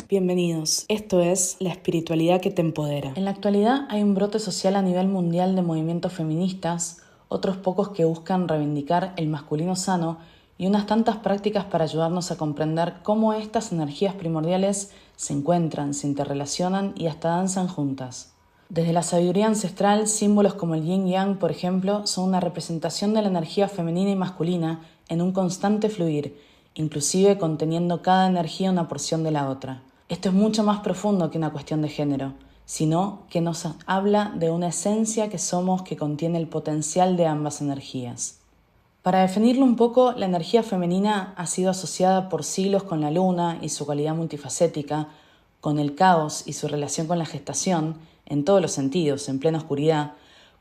Bienvenidos, esto es La espiritualidad que te empodera. En la actualidad hay un brote social a nivel mundial de movimientos feministas, otros pocos que buscan reivindicar el masculino sano y unas tantas prácticas para ayudarnos a comprender cómo estas energías primordiales se encuentran, se interrelacionan y hasta danzan juntas. Desde la sabiduría ancestral, símbolos como el yin y yang, por ejemplo, son una representación de la energía femenina y masculina en un constante fluir, inclusive conteniendo cada energía una porción de la otra. Esto es mucho más profundo que una cuestión de género, sino que nos habla de una esencia que somos que contiene el potencial de ambas energías. Para definirlo un poco, la energía femenina ha sido asociada por siglos con la luna y su cualidad multifacética, con el caos y su relación con la gestación, en todos los sentidos, en plena oscuridad,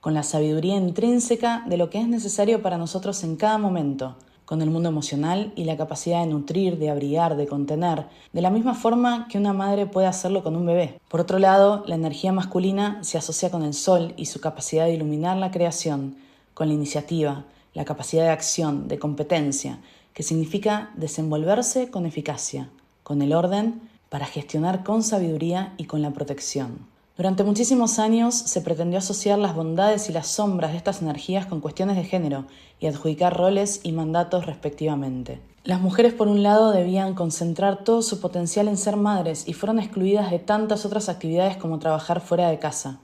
con la sabiduría intrínseca de lo que es necesario para nosotros en cada momento, con el mundo emocional y la capacidad de nutrir, de abrigar, de contener, de la misma forma que una madre puede hacerlo con un bebé. Por otro lado, la energía masculina se asocia con el sol y su capacidad de iluminar la creación, con la iniciativa, la capacidad de acción, de competencia, que significa desenvolverse con eficacia, con el orden, para gestionar con sabiduría y con la protección. Durante muchísimos años se pretendió asociar las bondades y las sombras de estas energías con cuestiones de género y adjudicar roles y mandatos respectivamente. Las mujeres, por un lado, debían concentrar todo su potencial en ser madres y fueron excluidas de tantas otras actividades como trabajar fuera de casa.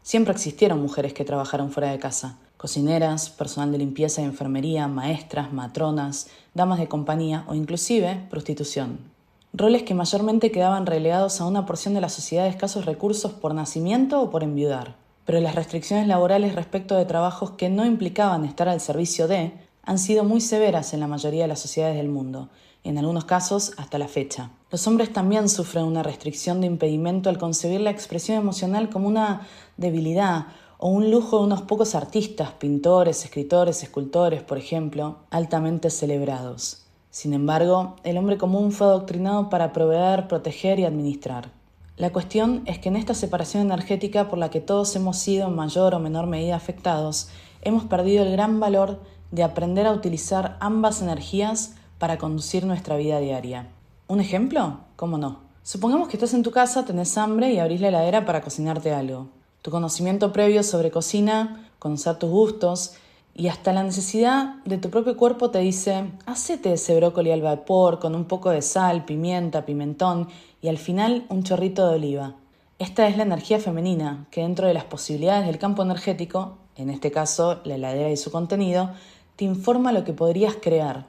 Siempre existieron mujeres que trabajaron fuera de casa. Cocineras, personal de limpieza y enfermería, maestras, matronas, damas de compañía o inclusive prostitución. Roles que mayormente quedaban relegados a una porción de la sociedad de escasos recursos por nacimiento o por enviudar. Pero las restricciones laborales respecto de trabajos que no implicaban estar al servicio de han sido muy severas en la mayoría de las sociedades del mundo, y en algunos casos hasta la fecha. Los hombres también sufren una restricción de impedimento al concebir la expresión emocional como una debilidad o un lujo de unos pocos artistas, pintores, escritores, escultores, por ejemplo, altamente celebrados. Sin embargo, el hombre común fue adoctrinado para proveer, proteger y administrar. La cuestión es que en esta separación energética por la que todos hemos sido en mayor o menor medida afectados, hemos perdido el gran valor de aprender a utilizar ambas energías para conducir nuestra vida diaria. ¿Un ejemplo? ¿Cómo no? Supongamos que estás en tu casa, tenés hambre y abrís la heladera para cocinarte algo. Tu conocimiento previo sobre cocina, conocer tus gustos y hasta la necesidad de tu propio cuerpo te dice: hacete ese brócoli al vapor con un poco de sal, pimienta, pimentón y al final un chorrito de oliva. Esta es la energía femenina que dentro de las posibilidades del campo energético, en este caso la heladera y su contenido, te informa lo que podrías crear.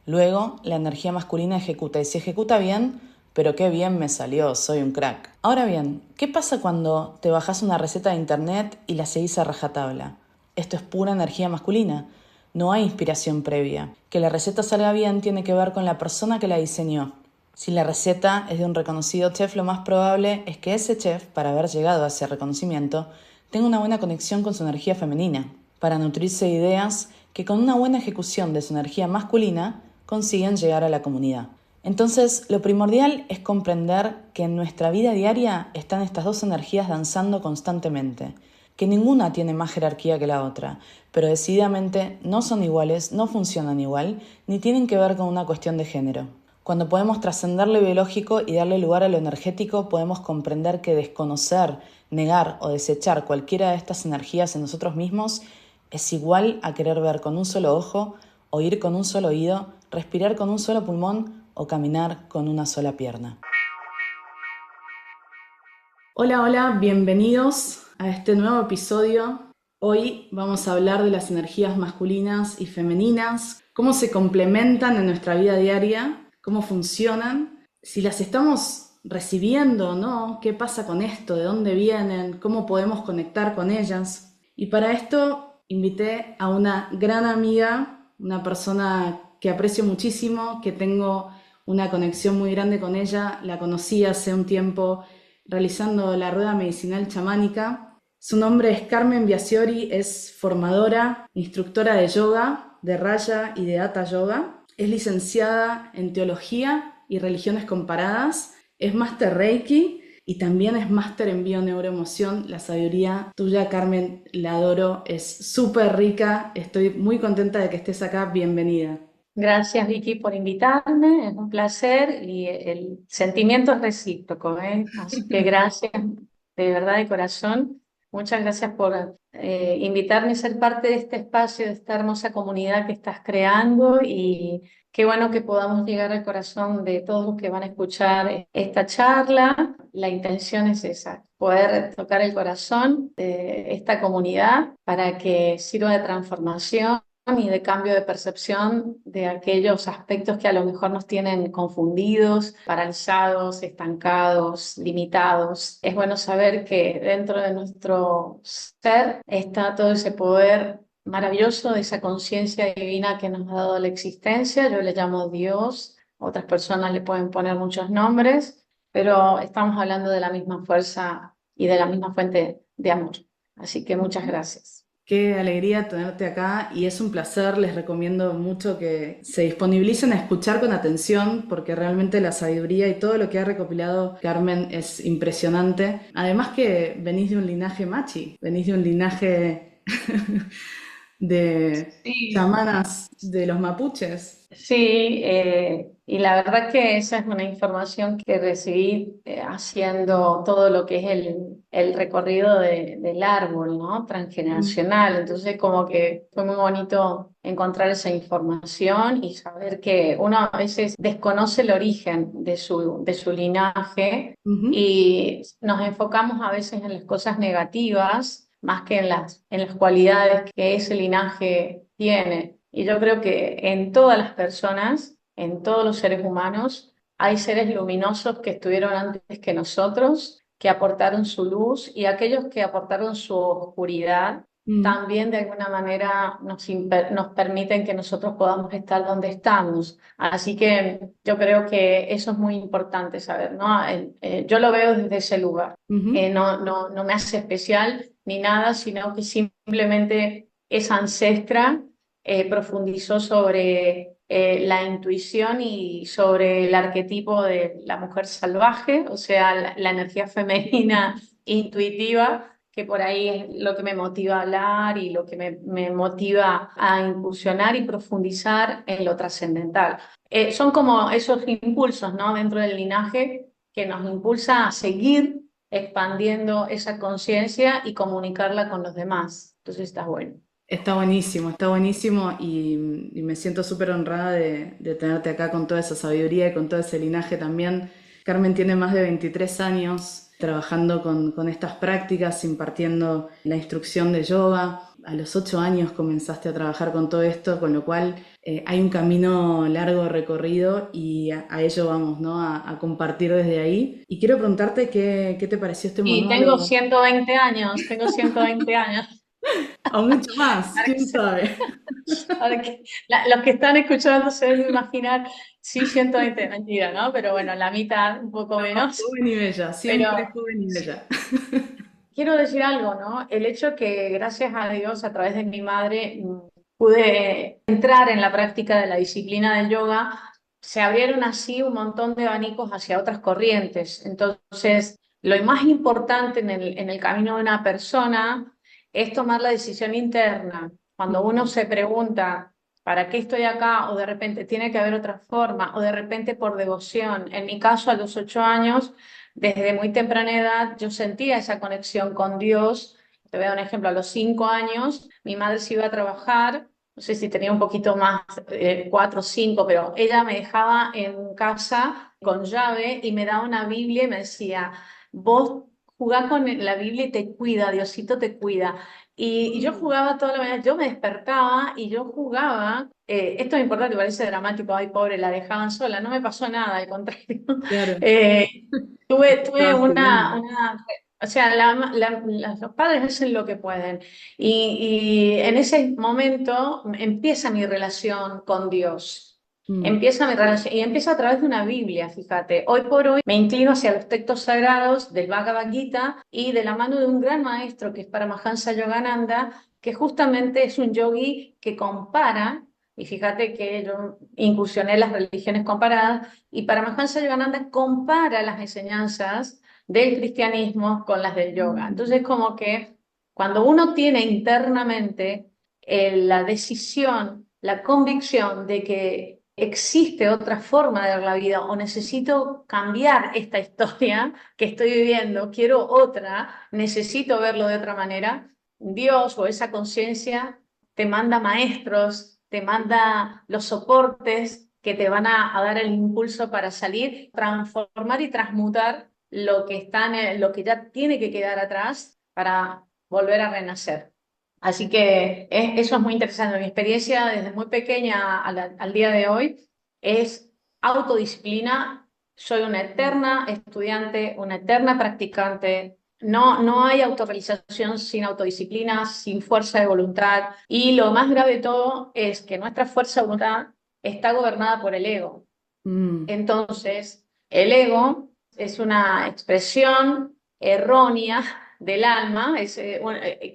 Luego la energía masculina ejecuta y si ejecuta bien, pero qué bien me salió, soy un crack. Ahora bien, ¿qué pasa cuando te bajás una receta de internet y la seguís a rajatabla? Esto es pura energía masculina. No hay inspiración previa. Que la receta salga bien tiene que ver con la persona que la diseñó. Si la receta es de un reconocido chef, lo más probable es que ese chef, para haber llegado a ese reconocimiento, tenga una buena conexión con su energía femenina, para nutrirse de ideas que con una buena ejecución de su energía masculina consiguen llegar a la comunidad. Entonces, lo primordial es comprender que en nuestra vida diaria están estas dos energías danzando constantemente, que ninguna tiene más jerarquía que la otra, pero decididamente no son iguales, no funcionan igual, ni tienen que ver con una cuestión de género. Cuando podemos trascender lo biológico y darle lugar a lo energético, podemos comprender que desconocer, negar o desechar cualquiera de estas energías en nosotros mismos es igual a querer ver con un solo ojo, oír con un solo oído, respirar con un solo pulmón o caminar con una sola pierna. Hola, bienvenidos a este nuevo episodio. Hoy vamos a hablar de las energías masculinas y femeninas, cómo se complementan en nuestra vida diaria, cómo funcionan, si las estamos recibiendo o no, qué pasa con esto, de dónde vienen, cómo podemos conectar con ellas. Y para esto invité a una gran amiga, una persona que aprecio muchísimo, que tengo una conexión muy grande con ella. La conocí hace un tiempo realizando la rueda medicinal chamánica. Su nombre es Carmen Biasiori, es formadora, instructora de yoga, de Raya y de Hatha Yoga. Es licenciada en Teología y Religiones Comparadas, es máster Reiki y también es máster en Bio-Neuroemoción. La sabiduría tuya, Carmen, la adoro, es súper rica. Estoy muy contenta de que estés acá, bienvenida. Gracias, Vicky, por invitarme. Es un placer y el sentimiento es recíproco, ¿eh? Así que gracias, de verdad, de corazón. Muchas gracias por invitarme a ser parte de este espacio, de esta hermosa comunidad que estás creando y qué bueno que podamos llegar al corazón de todos los que van a escuchar esta charla. La intención es esa, poder tocar el corazón de esta comunidad para que sirva de transformación y de cambio de percepción de aquellos aspectos que a lo mejor nos tienen confundidos, paralizados, estancados, limitados. Es bueno saber que dentro de nuestro ser está todo ese poder maravilloso de esa conciencia divina que nos ha dado la existencia. Yo le llamo Dios, otras personas le pueden poner muchos nombres, pero estamos hablando de la misma fuerza y de la misma fuente de amor. Así que muchas gracias. Qué alegría tenerte acá y es un placer, les recomiendo mucho que se disponibilicen a escuchar con atención porque realmente la sabiduría y todo lo que ha recopilado Carmen es impresionante. Además que venís de un linaje machi, venís de un linaje de Sí. chamanas de los mapuches. Sí, y la verdad que esa es una información que recibí haciendo todo lo que es el recorrido del árbol, ¿no? Mm. Transgeneracional. Entonces, como que fue muy bonito encontrar esa información y saber que uno a veces desconoce el origen de su linaje Ujú. y nos enfocamos a veces en las cosas negativas más que en las cualidades que ese linaje tiene. Y yo creo que en todas las personas, en todos los seres humanos, hay seres luminosos que estuvieron antes que nosotros, que aportaron su luz y aquellos que aportaron su oscuridad Mm. también de alguna manera nos permiten que nosotros podamos estar donde estamos. Así que yo creo que eso es muy importante saber, ¿no? Yo lo veo desde ese lugar. Ujú. No me hace especial ni nada, sino que simplemente es ancestra profundizó sobre la intuición y sobre el arquetipo de la mujer salvaje, o sea, la energía femenina intuitiva, que por ahí es lo que me motiva a hablar y lo que me motiva a incursionar y profundizar en lo trascendental. Son como esos impulsos, ¿no? Dentro del linaje que nos impulsa a seguir expandiendo esa conciencia y comunicarla con los demás. Entonces está bueno. Está buenísimo y me siento súper honrada de tenerte acá con toda esa sabiduría y con todo ese linaje también. Carmen tiene más de 23 años trabajando con estas prácticas, impartiendo la instrucción de yoga. A los 8 años comenzaste a trabajar con todo esto, con lo cual hay un camino largo recorrido y a ello vamos, ¿no? A compartir desde ahí. Y quiero preguntarte qué te pareció este Y tengo monólogo. 120 años, tengo 120 años. O mucho más, Ahora que, quién sabe. los que están escuchando se deben imaginar, sí, 120, mentira, ¿no? Pero bueno, la mitad, un poco No, menos. joven y bella, siempre Pero joven y bella. quiero decir algo, ¿no? El hecho que gracias a Dios, a través de mi madre, pude entrar en la práctica de la disciplina del yoga, se abrieron así un montón de abanicos hacia otras corrientes. Entonces, lo más importante en el camino de una persona es tomar la decisión interna. Cuando uno se pregunta, ¿para qué estoy acá? O de repente tiene que haber otra forma, o de repente por devoción. En mi caso, a los 8 años, desde muy temprana edad yo sentía esa conexión con Dios. Te voy a dar un ejemplo, a los 5 años mi madre se iba a trabajar, no sé si tenía un poquito más, 4 o 5, pero ella me dejaba en casa con llave y me daba una Biblia y me decía, vos jugá con la Biblia y te cuida, Diosito te cuida. Y yo jugaba toda la mañana, yo me despertaba y yo jugaba. Esto es importante, parece dramático, ay pobre, la dejaban sola, no me pasó nada, al contrario. Claro, Eh, tuve estabas cuidando. o sea, los padres hacen lo que pueden. Y en ese momento empieza mi relación con Dios. Mm. Empieza mi relación, y empieza a través de una Biblia, fíjate. Hoy por hoy me inclino hacia los textos sagrados del Bhagavad Gita y de la mano de un gran maestro que es Paramahansa Yogananda, que justamente es un yogi que compara, y fíjate que yo incursioné en las religiones comparadas, y Paramahansa Yogananda compara las enseñanzas del cristianismo con las del yoga. Entonces, como que cuando uno tiene internamente la decisión la convicción de que existe otra forma de ver la vida o necesito cambiar esta historia que estoy viviendo, quiero otra, necesito verlo de otra manera, Dios o esa conciencia te manda maestros, te manda los soportes que te van a dar el impulso para salir, transformar y transmutar lo que está lo que ya tiene que quedar atrás para volver a renacer. Así que eso es muy interesante. Mi experiencia desde muy pequeña al día de hoy es autodisciplina. Soy una eterna estudiante, una eterna practicante. No, no hay autorrealización sin autodisciplina, sin fuerza de voluntad. Y lo más grave de todo es que nuestra fuerza de voluntad está gobernada por el ego. Mm, Entonces, el ego es una expresión errónea del alma,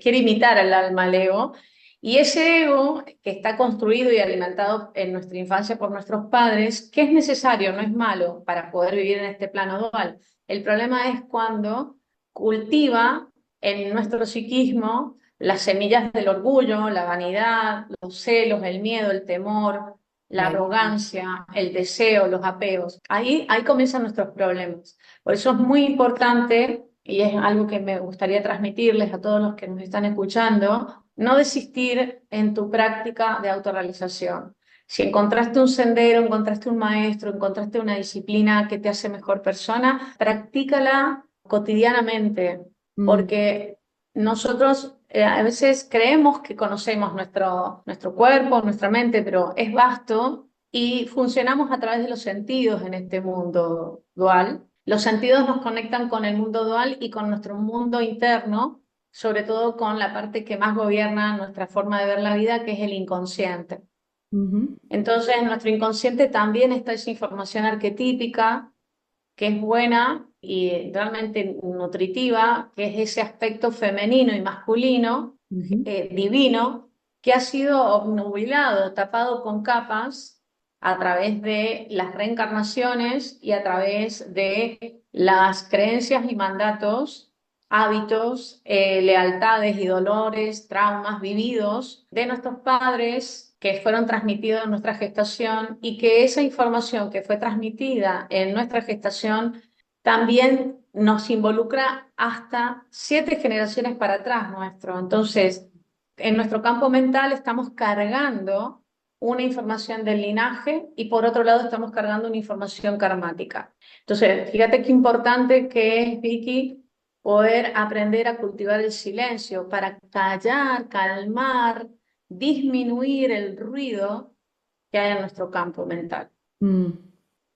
quiere imitar al alma, el ego, y ese ego que está construido y alimentado en nuestra infancia por nuestros padres, que es necesario, no es malo para poder vivir en este plano dual. El problema es cuando cultiva en nuestro psiquismo las semillas del orgullo, la vanidad, los celos, el miedo, el temor, la la ira. arrogancia, el deseo, los apegos. Ahí comienzan nuestros problemas. Por eso es muy importante, y es algo que me gustaría transmitirles a todos los que nos están escuchando, no desistir en tu práctica de autorrealización. Si encontraste un sendero, encontraste un maestro, encontraste una disciplina que te hace mejor persona, practícala cotidianamente, Mm, porque nosotros a veces creemos que conocemos nuestro cuerpo, nuestra mente, pero es vasto y funcionamos a través de los sentidos en este mundo dual. Los sentidos nos conectan con el mundo dual y con nuestro mundo interno, sobre todo con la parte que más gobierna nuestra forma de ver la vida, que es el inconsciente. ujú, Entonces, en nuestro inconsciente también está esa información arquetípica que es buena y realmente nutritiva, que es ese aspecto femenino y masculino, ujú. divino, que ha sido obnubilado, tapado con capas a través de las reencarnaciones y a través de las creencias y mandatos, hábitos, lealtades y dolores, traumas vividos de nuestros padres que fueron transmitidos en nuestra gestación y que esa información que fue transmitida en nuestra gestación también nos involucra hasta 7 generaciones para atrás nuestro. Entonces, en nuestro campo mental estamos cargando una información del linaje y por otro lado estamos cargando una información karmática. Entonces, fíjate qué importante que es, Vicky, poder aprender a cultivar el silencio para callar, calmar, disminuir el ruido que hay en nuestro campo mental. Mm,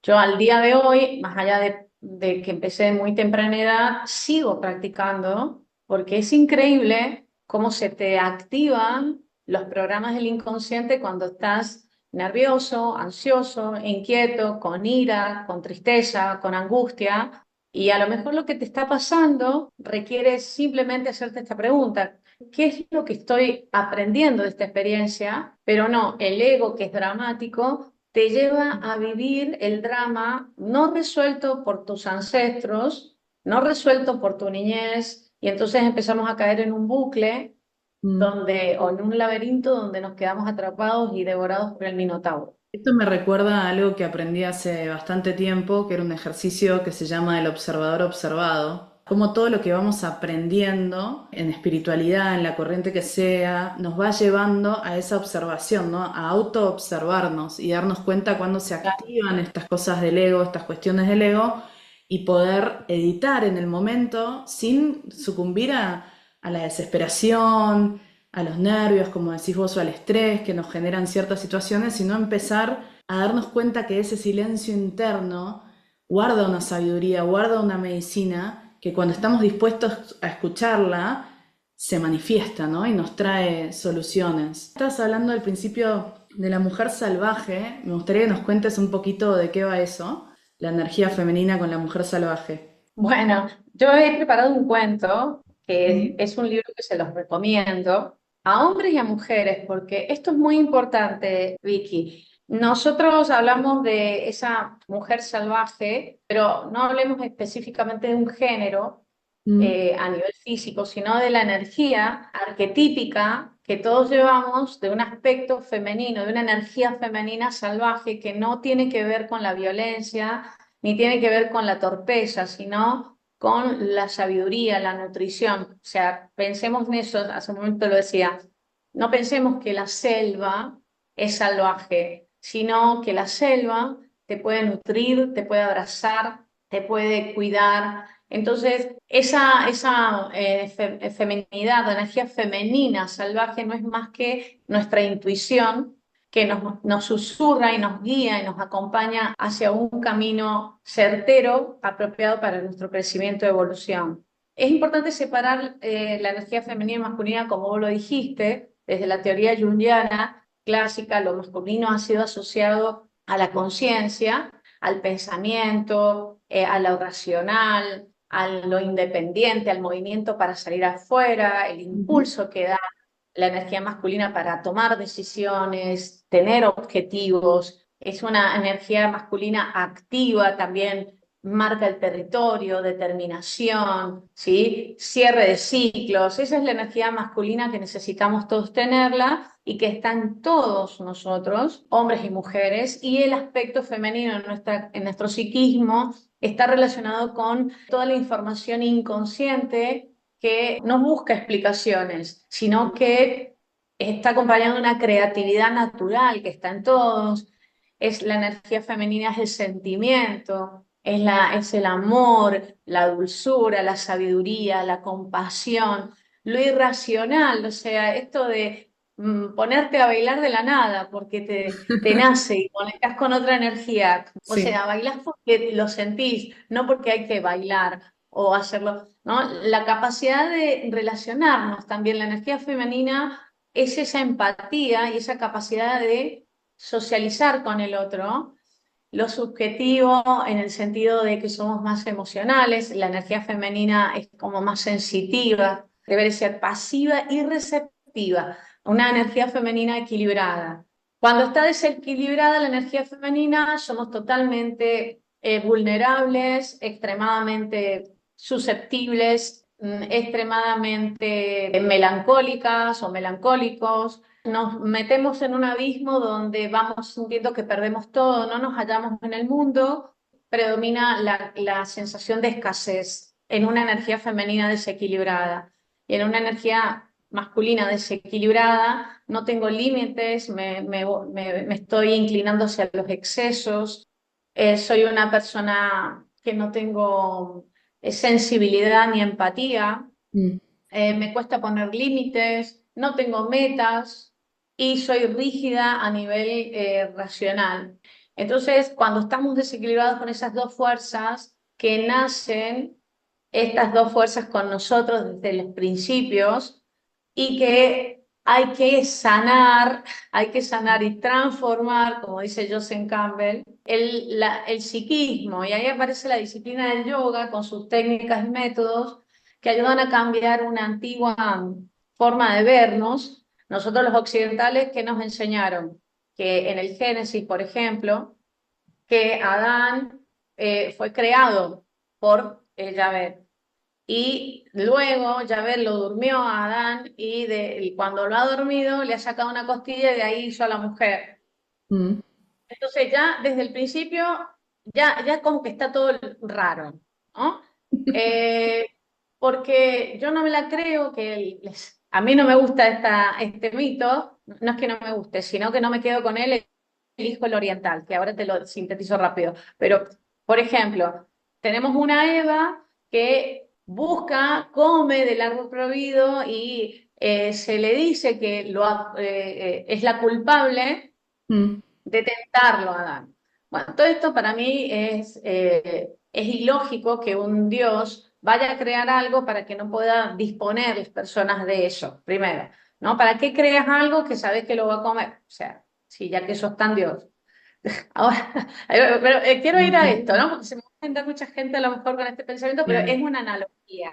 Yo al día de hoy, más allá de que empecé de muy temprana edad, sigo practicando porque es increíble cómo se te activan los programas del inconsciente cuando estás nervioso, ansioso, inquieto, con ira, con tristeza, con angustia. Y a lo mejor lo que te está pasando requiere simplemente hacerte esta pregunta. ¿Qué es lo que estoy aprendiendo de esta experiencia? Pero no, el ego que es dramático te lleva a vivir el drama no resuelto por tus ancestros, no resuelto por tu niñez, y entonces empezamos a caer en un bucle mm. donde, o en un laberinto donde nos quedamos atrapados y devorados por el minotauro. Esto me recuerda a algo que aprendí hace bastante tiempo, que era un ejercicio que se llama el observador observado. Como todo lo que vamos aprendiendo en espiritualidad, en la corriente que sea, nos va llevando a esa observación, ¿no? A auto-observarnos y darnos cuenta cuando se activan estas cosas del ego, estas cuestiones del ego, y poder editar en el momento sin sucumbir a la desesperación, a los nervios, como decís vos, o al estrés que nos generan ciertas situaciones, sino empezar a darnos cuenta que ese silencio interno guarda una sabiduría, guarda una medicina que cuando estamos dispuestos a escucharla, se manifiesta, ¿no? Y nos trae soluciones. Estás hablando al principio de la mujer salvaje, me gustaría que nos cuentes un poquito de qué va eso, la energía femenina con la mujer salvaje. Bueno, yo he preparado un cuento que Mm, es un libro que se los recomiendo a hombres y a mujeres, porque esto es muy importante, Vicky. Nosotros hablamos de esa mujer salvaje, pero no hablemos específicamente de un género, Mm, a nivel físico, sino de la energía arquetípica que todos llevamos de un aspecto femenino, de una energía femenina salvaje que no tiene que ver con la violencia, ni tiene que ver con la torpeza, sino con la sabiduría, la nutrición. O sea, pensemos en eso, hace un momento lo decía, no pensemos que la selva es salvaje, sino que la selva te puede nutrir, te puede abrazar, te puede cuidar. Entonces, esa feminidad, la energía femenina salvaje no es más que nuestra intuición que nos susurra y nos guía y nos acompaña hacia un camino certero, apropiado para nuestro crecimiento y evolución. Es importante separar la energía femenina y masculina, como vos lo dijiste, desde la teoría junguiana clásica. Lo masculino ha sido asociado a la conciencia, al pensamiento, a lo racional, a lo independiente, al movimiento para salir afuera, el ujú. impulso que da la energía masculina para tomar decisiones, tener objetivos. Es una energía masculina activa también, marca el territorio, determinación, ¿sí? Cierre de ciclos. Esa es la energía masculina que necesitamos todos tenerla y que está en todos nosotros, hombres y mujeres, y el aspecto femenino en nuestro psiquismo está relacionado con toda la información inconsciente que no busca explicaciones, sino que está acompañada de una creatividad natural que está en todos. Es la energía femenina, es el sentimiento, es el amor, la dulzura, la sabiduría, la compasión, lo irracional, o sea, esto de ponerte a bailar de la nada porque te nace y conectas con otra energía. O Sí. sea, bailás porque lo sentís, no porque hay que bailar o hacerlo, ¿no? La capacidad de relacionarnos también, la energía femenina es esa empatía y esa capacidad de socializar con el otro. Lo subjetivo en el sentido de que somos más emocionales, la energía femenina es como más sensitiva, debe ser pasiva y receptiva, una energía femenina equilibrada. Cuando está desequilibrada la energía femenina, somos totalmente vulnerables, extremadamente susceptibles, extremadamente melancólicas o melancólicos. Nos metemos en un abismo donde vamos sintiendo que perdemos todo, no nos hallamos en el mundo, predomina la sensación de escasez en una energía femenina desequilibrada. Y en una energía masculina desequilibrada no tengo límites, me estoy inclinando hacia los excesos, soy una persona que no tengo sensibilidad ni empatía, Mm. me cuesta poner límites, no tengo metas y soy rígida a nivel racional. Entonces, cuando estamos desequilibrados con esas dos fuerzas que nacen, estas dos fuerzas con nosotros desde los principios y que hay que sanar y transformar, como dice Joseph Campbell, el psiquismo. Y ahí aparece la disciplina del yoga con sus técnicas y métodos que ayudan a cambiar una antigua forma de vernos. Nosotros los occidentales que nos enseñaron que en el Génesis, por ejemplo, que Adán fue creado por el Yahvé. Y luego Yahvé lo durmió a Adán y cuando lo ha dormido le ha sacado una costilla y de ahí hizo a la mujer. Mm. Entonces ya desde el principio ya como que está todo raro, ¿no? Eh, Porque yo no me la creo a mí no me gusta este mito, no es que no me guste, sino que no me quedo con él, elijo el oriental, que ahora te lo sintetizo rápido. Pero, por ejemplo, tenemos una Eva que busca, come del árbol prohibido y se le dice que es la culpable Mm. de tentarlo a Adán. Bueno, todo esto para mí es ilógico que un Dios vaya a crear algo para que no pueda disponer las personas de eso, primero, ¿no? ¿Para qué creas algo que sabes que lo va a comer? O sea, si ya que sos tan Dios. Ahora, pero quiero ir a esto, ¿no? Porque se me va a entender mucha gente a lo mejor con este pensamiento, pero Claro. es una analogía.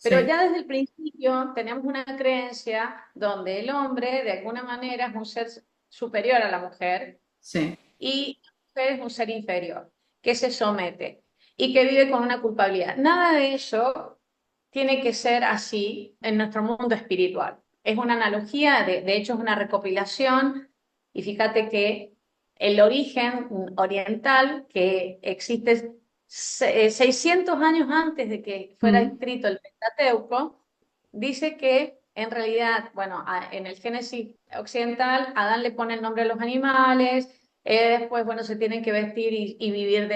Pero Sí, ya desde el principio tenemos una creencia donde el hombre, de alguna manera, es un ser superior a la mujer sí. y la mujer es un ser inferior, que se somete y que vive con una culpabilidad. Nada de eso tiene que ser así en nuestro mundo espiritual. Es una analogía, de hecho es una recopilación, y fíjate que el origen oriental que existe 600 años antes de que fuera Mm, escrito el Pentateuco, dice que en realidad, bueno, en el Génesis occidental, Adán le pone el nombre a los animales, después, bueno, se tienen que vestir y vivir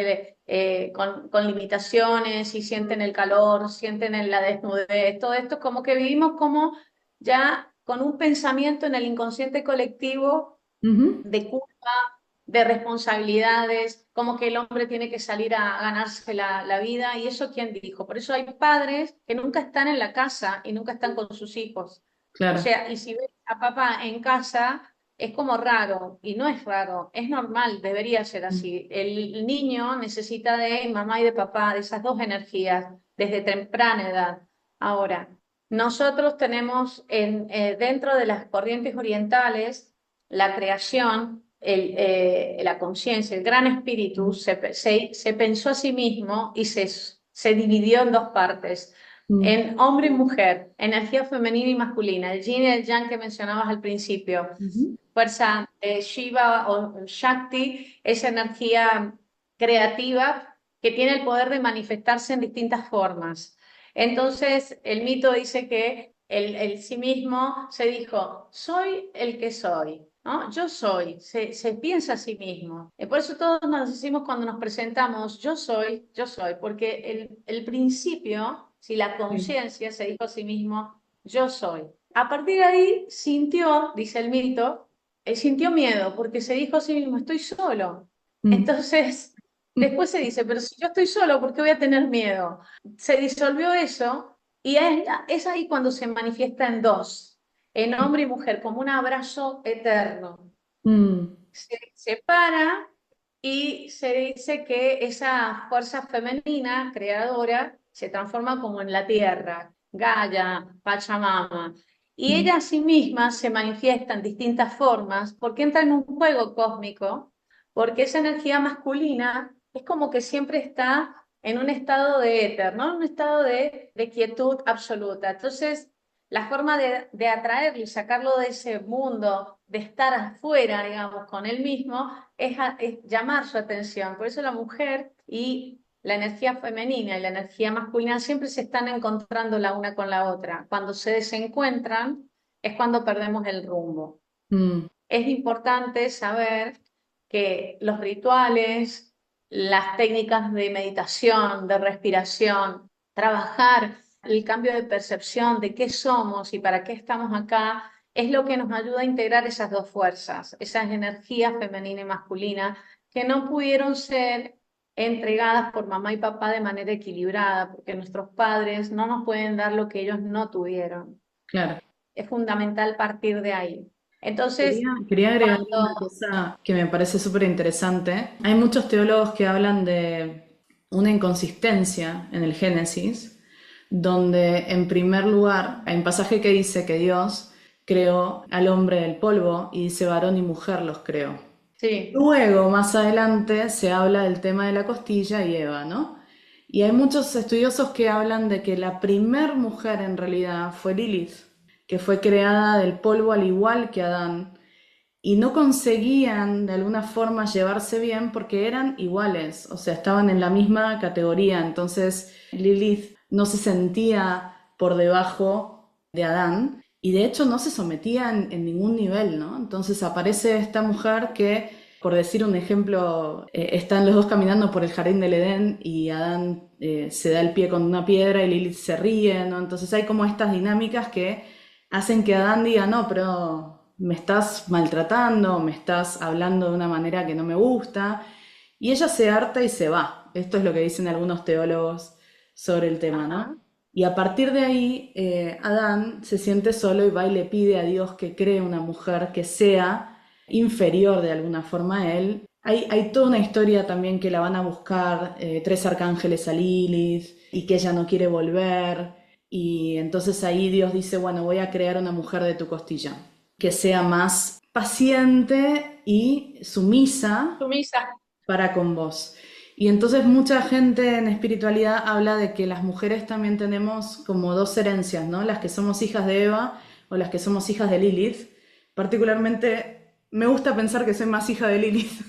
con limitaciones y sienten el calor, sienten la desnudez, todo esto como que vivimos como ya con un pensamiento en el inconsciente colectivo ujú, de culpa, de responsabilidades, como que el hombre tiene que salir a ganarse la vida. ¿Y eso quién dijo? Por eso hay padres que nunca están en la casa y nunca están con sus hijos. O claro. sea, y si ves a papá en casa, es como raro, y no es raro, es normal, debería ser Mm, así. El niño necesita de mamá y de papá, de esas dos energías, desde temprana edad. Ahora, nosotros tenemos dentro de las corrientes orientales, la creación, la conciencia, el gran espíritu, se pensó a sí mismo y se dividió en dos partes, mm, en hombre y mujer, energía femenina y masculina, el yin y el yang que mencionabas al principio. ujú, Fuerza Shiva o Shakti, esa energía creativa que tiene el poder de manifestarse en distintas formas. Entonces, el mito dice que el sí mismo se dijo, soy el que soy, ¿no? Yo soy, se piensa a sí mismo. Y por eso todos nos decimos cuando nos presentamos, yo soy, porque el principio, si la sí, conciencia se dijo a sí mismo, yo soy. A partir de ahí sintió, dice el mito, sintió miedo porque se dijo a sí mismo, estoy solo. mm, Entonces, después se dice, pero si yo estoy solo, ¿por qué voy a tener miedo? Se disolvió eso y es ahí cuando se manifiesta en dos, en hombre y mujer, como un abrazo eterno. mm, Se separa y se dice que esa fuerza femenina creadora se transforma como en la tierra, Gaia, Pachamama. Y mm, ella a sí misma se manifiesta en distintas formas porque entra en un juego cósmico, porque esa energía masculina es como que siempre está en un estado de éter, ¿no? En un estado de quietud absoluta. Entonces, la forma de atraerlo y sacarlo de ese mundo, de estar afuera, digamos, con él mismo, es llamar su atención. Por eso la mujer y la energía femenina y la energía masculina siempre se están encontrando la una con la otra. Cuando se desencuentran es cuando perdemos el rumbo. mm, Es importante saber que los rituales, las técnicas de meditación, de respiración, trabajar el cambio de percepción de qué somos y para qué estamos acá, es lo que nos ayuda a integrar esas dos fuerzas, esas energías femenina y masculina que no pudieron ser entregadas por mamá y papá de manera equilibrada, porque nuestros padres no nos pueden dar lo que ellos no tuvieron. claro. Es fundamental partir de ahí. Entonces, Quería agregar una cuando cosa que me parece súper interesante. Hay muchos teólogos que hablan de una inconsistencia en el Génesis, donde en primer lugar hay un pasaje que dice que Dios creó al hombre del polvo y dice varón y mujer los creó. sí, Luego, más adelante, se habla del tema de la costilla y Eva, ¿no? Y hay muchos estudiosos que hablan de que la primer mujer en realidad fue Lilith, que fue creada del polvo al igual que Adán, y no conseguían de alguna forma llevarse bien porque eran iguales, o sea, estaban en la misma categoría. Entonces Lilith no se sentía por debajo de Adán y de hecho no se sometía en ningún nivel, ¿no? Entonces aparece esta mujer que, por decir un ejemplo, están los dos caminando por el jardín del Edén y Adán se da el pie con una piedra y Lilith se ríe, ¿no? Entonces hay como estas dinámicas que hacen que Adán diga, no, pero me estás maltratando, me estás hablando de una manera que no me gusta, y ella se harta y se va. Esto es lo que dicen algunos teólogos sobre el tema, ¿no? ajá, Y a partir de ahí, Adán se siente solo y va y le pide a Dios que cree una mujer que sea inferior de alguna forma a él. Hay toda una historia también que la van a buscar tres arcángeles a Lilith y que ella no quiere volver. Y entonces ahí Dios dice, bueno, voy a crear una mujer de tu costilla, que sea más paciente y sumisa sumisa. para con vos. Y entonces mucha gente en espiritualidad habla de que las mujeres también tenemos como dos herencias, ¿no? Las que somos hijas de Eva o las que somos hijas de Lilith. Particularmente me gusta pensar que soy más hija de Lilith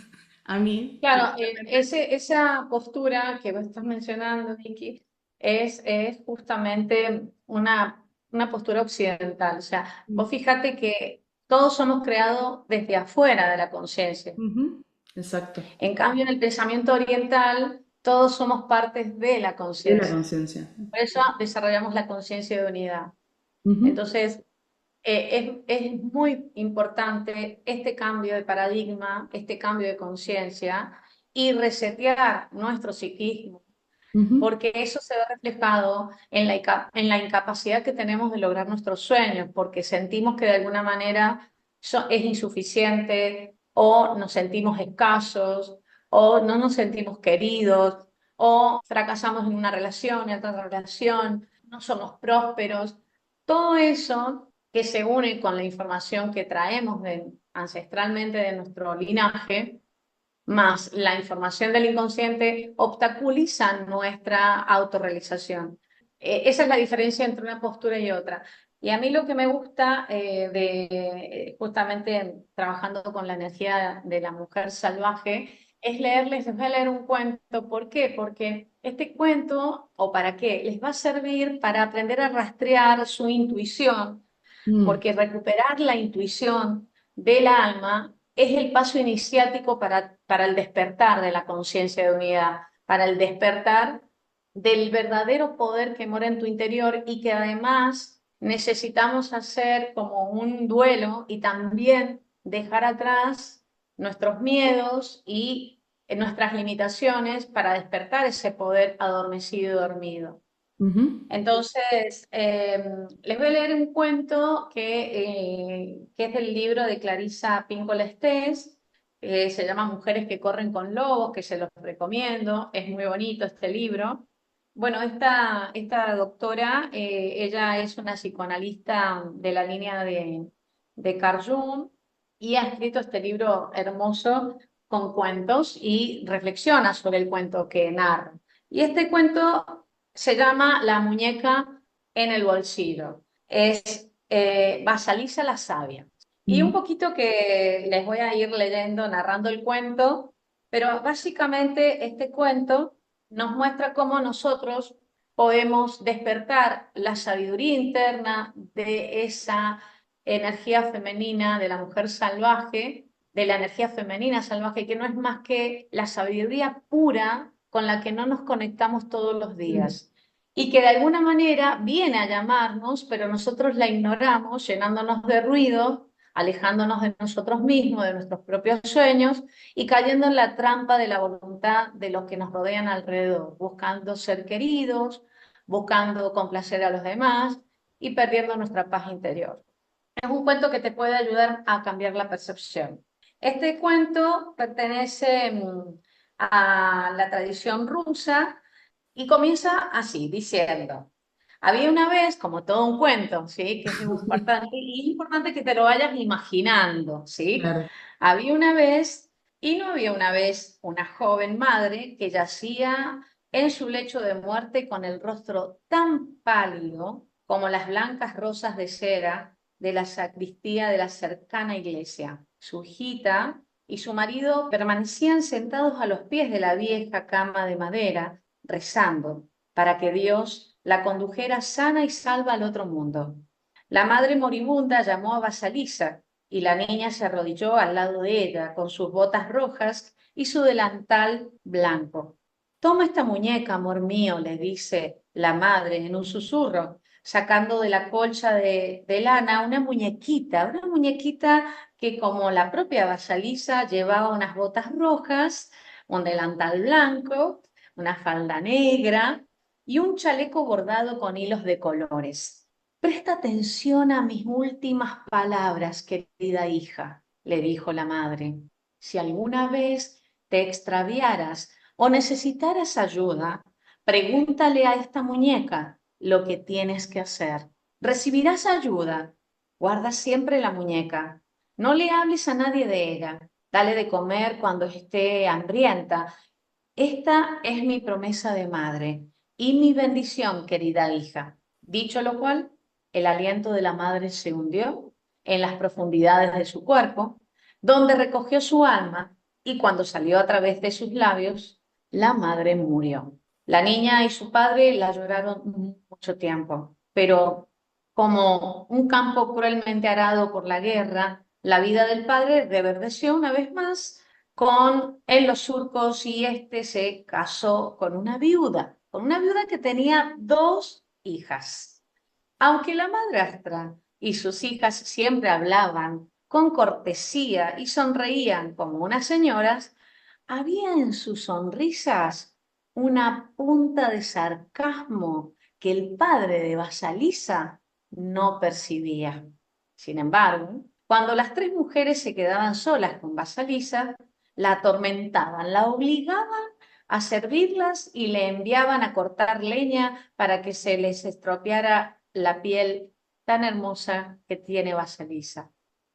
a mí, Claro, personalmente. esa postura que vos estás mencionando, Vicky, es justamente una postura occidental. O sea, vos fíjate que todos somos creados desde afuera de la conciencia. Ujú. Exacto, En cambio, en el pensamiento oriental, todos somos partes de la de la conciencia. conciencia. Por eso desarrollamos la conciencia de unidad. Ujú. Entonces, es muy importante este cambio de paradigma, este cambio de conciencia y resetear nuestro psiquismo, Ujú. porque eso se ve reflejado en en la incapacidad que tenemos de lograr nuestros sueños, porque sentimos que de alguna manera es insuficiente o nos sentimos escasos o no nos sentimos queridos o fracasamos en una relación, en otra relación, no somos prósperos. Todo eso que se une con la información que traemos ancestralmente de nuestro linaje, más la información del inconsciente obstaculizan nuestra autorrealización. Esa es la diferencia entre una postura y otra. Y a mí lo que me gusta justamente trabajando con la energía de la mujer salvaje es les voy a leer un cuento. ¿Por qué? Porque este cuento, ¿o para qué? Les va a servir para aprender a rastrear su intuición, Mm. porque recuperar la intuición del alma es el paso iniciático para el despertar de la conciencia de unidad, para el despertar del verdadero poder que mora en tu interior y que además necesitamos hacer como un duelo y también dejar atrás nuestros miedos y nuestras limitaciones para despertar ese poder adormecido y dormido. Ujú. Entonces, les voy a leer un cuento que es del libro de Clarissa Pinkola Estés, se llama Mujeres que corren con lobos, que se los recomiendo, es muy bonito este libro. Bueno, esta doctora, ella es una psicoanalista de la línea de Carl Jung y ha escrito este libro hermoso con cuentos y reflexiona sobre el cuento que narra. Y este cuento se llama La muñeca en el bolsillo. Es Vasalisa la sabia. Y un Mm. poquito que les voy a ir leyendo, narrando el cuento, pero básicamente este cuento nos muestra cómo nosotros podemos despertar la sabiduría interna de esa energía femenina, de la mujer salvaje, de la energía femenina salvaje, que no es más que la sabiduría pura con la que no nos conectamos todos los Mm. días y que de alguna manera viene a llamarnos, pero nosotros la ignoramos, llenándonos de ruido, alejándonos de nosotros mismos, de nuestros propios sueños y cayendo en la trampa de la voluntad de los que nos rodean alrededor, buscando ser queridos, buscando complacer a los demás y perdiendo nuestra paz interior. Es un cuento que te puede ayudar a cambiar la percepción. Este cuento pertenece a la tradición rusa y comienza así, diciendo, había una vez, como todo un cuento, ¿sí? Que es importante, y es importante que te lo vayas imaginando, ¿sí? Claro. Había una vez, y no había una vez, una joven madre que yacía en su lecho de muerte con el rostro tan pálido como las blancas rosas de cera de la sacristía de la cercana iglesia. Su hijita y su marido permanecían sentados a los pies de la vieja cama de madera, rezando para que Dios la condujera sana y salva al otro mundo. La madre moribunda llamó a Basalisa y la niña se arrodilló al lado de ella con sus botas rojas y su delantal blanco. Toma esta muñeca, amor mío, le dice la madre en un susurro, sacando de la colcha de lana una muñequita que como la propia Basalisa llevaba unas botas rojas, un delantal blanco, una falda negra y un chaleco bordado con hilos de colores. Presta atención a mis últimas palabras, querida hija, le dijo la madre. Si alguna vez te extraviaras o necesitaras ayuda, pregúntale a esta muñeca lo que tienes que hacer. Recibirás ayuda. Guarda siempre la muñeca. No le hables a nadie de ella. Dale de comer cuando esté hambrienta esta es mi promesa de madre y mi bendición, querida hija. Dicho lo cual, el aliento de la madre se hundió en las profundidades de su cuerpo, donde recogió su alma, y cuando salió a través de sus labios, la madre murió. La niña y su padre la lloraron mucho tiempo, pero como un campo cruelmente arado por la guerra, la vida del padre reverdeció una vez más en los surcos, y este se casó con una viuda que tenía dos hijas. Aunque la madrastra y sus hijas siempre hablaban con cortesía y sonreían como unas señoras, había en sus sonrisas una punta de sarcasmo que el padre de Basalisa no percibía. Sin embargo, cuando las tres mujeres se quedaban solas con Basalisa, la atormentaban, la obligaban a servirlas y le enviaban a cortar leña para que se les estropeara la piel tan hermosa que tiene Basalisa.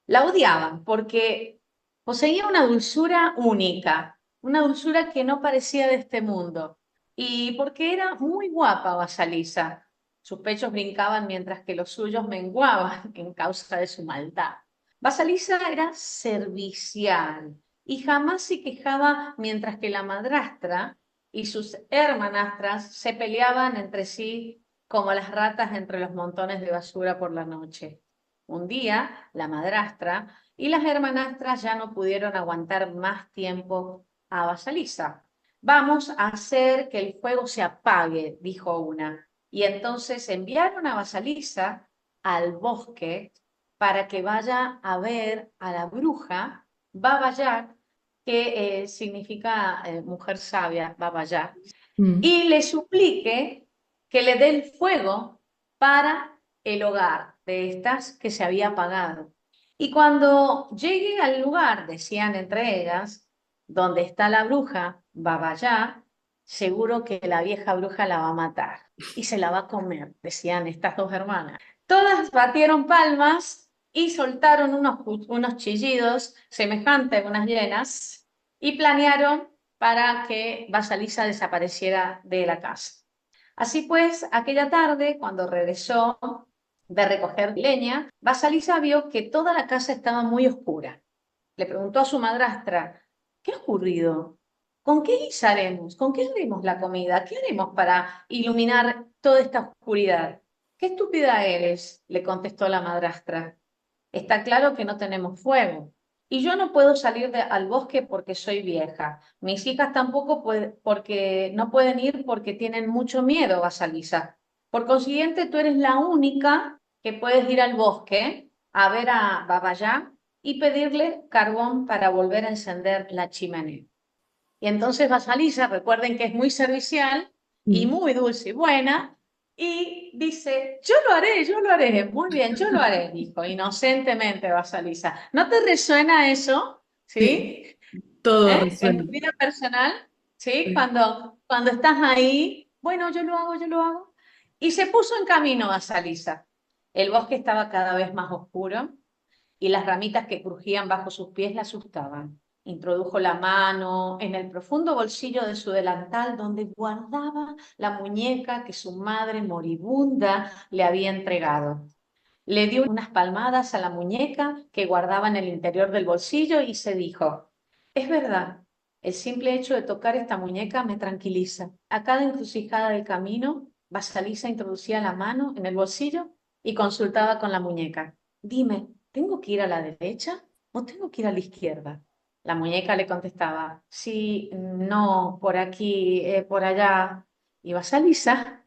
La odiaban porque poseía una dulzura única, una dulzura que no parecía de este mundo, y porque era muy guapa Basalisa. Sus pechos brincaban mientras que los suyos menguaban en causa de su maldad. Basalisa era servicial y jamás se quejaba, mientras que la madrastra y sus hermanastras se peleaban entre sí como las ratas entre los montones de basura por la noche. Un día, la madrastra y las hermanastras ya no pudieron aguantar más tiempo a Basalisa. Vamos a hacer que el fuego se apague, dijo una, y entonces enviaron a Basalisa al bosque para que vaya a ver a la bruja Baba Yaga, que significa mujer sabia, Baba Yaga, Mm. y le suplique que le dé el fuego para el hogar de estas que se había apagado. Y cuando llegue al lugar, decían entre ellas, donde está la bruja Baba Yaga, seguro que la vieja bruja la va a matar y se la va a comer, decían estas dos hermanas. Todas batieron palmas y soltaron unos chillidos semejantes a unas hienas y planearon para que Basalisa desapareciera de la casa. Así pues, aquella tarde, cuando regresó de recoger leña, Basalisa vio que toda la casa estaba muy oscura. Le preguntó a su madrastra: ¿qué ha ocurrido? ¿Con qué guisaremos? ¿Con qué haremos la comida? ¿Qué haremos para iluminar toda esta oscuridad? ¡Qué estúpida eres!, le contestó la madrastra. Está claro que no tenemos fuego. Y yo no puedo salir al bosque porque soy vieja. Mis hijas tampoco porque no pueden ir porque tienen mucho miedo, Basalisa. Por consiguiente, tú eres la única que puedes ir al bosque a ver a Babayá y pedirle carbón para volver a encender la chimenea. Y entonces Basalisa, recuerden que es muy servicial y Mm. muy dulce y buena, y dice: yo lo haré, muy bien, yo lo haré, dijo inocentemente Basalisa. ¿No te resuena eso? Sí, ¿Sí? todo En tu resuena. vida personal, ¿sí? Sí. Cuando estás ahí, bueno, yo lo hago, yo lo hago. Y se puso en camino Basalisa. El bosque estaba cada vez más oscuro y las ramitas que crujían bajo sus pies la asustaban. Introdujo la mano en el profundo bolsillo de su delantal, donde guardaba la muñeca que su madre moribunda le había entregado. Le dio unas palmadas a la muñeca que guardaba en el interior del bolsillo y se dijo: es verdad, el simple hecho de tocar esta muñeca me tranquiliza. A cada encrucijada del camino, Basalisa introducía la mano en el bolsillo y consultaba con la muñeca: dime, ¿tengo que ir a la derecha o tengo que ir a la izquierda? La muñeca le contestaba: sí, no, por aquí, por allá. Y Basalisa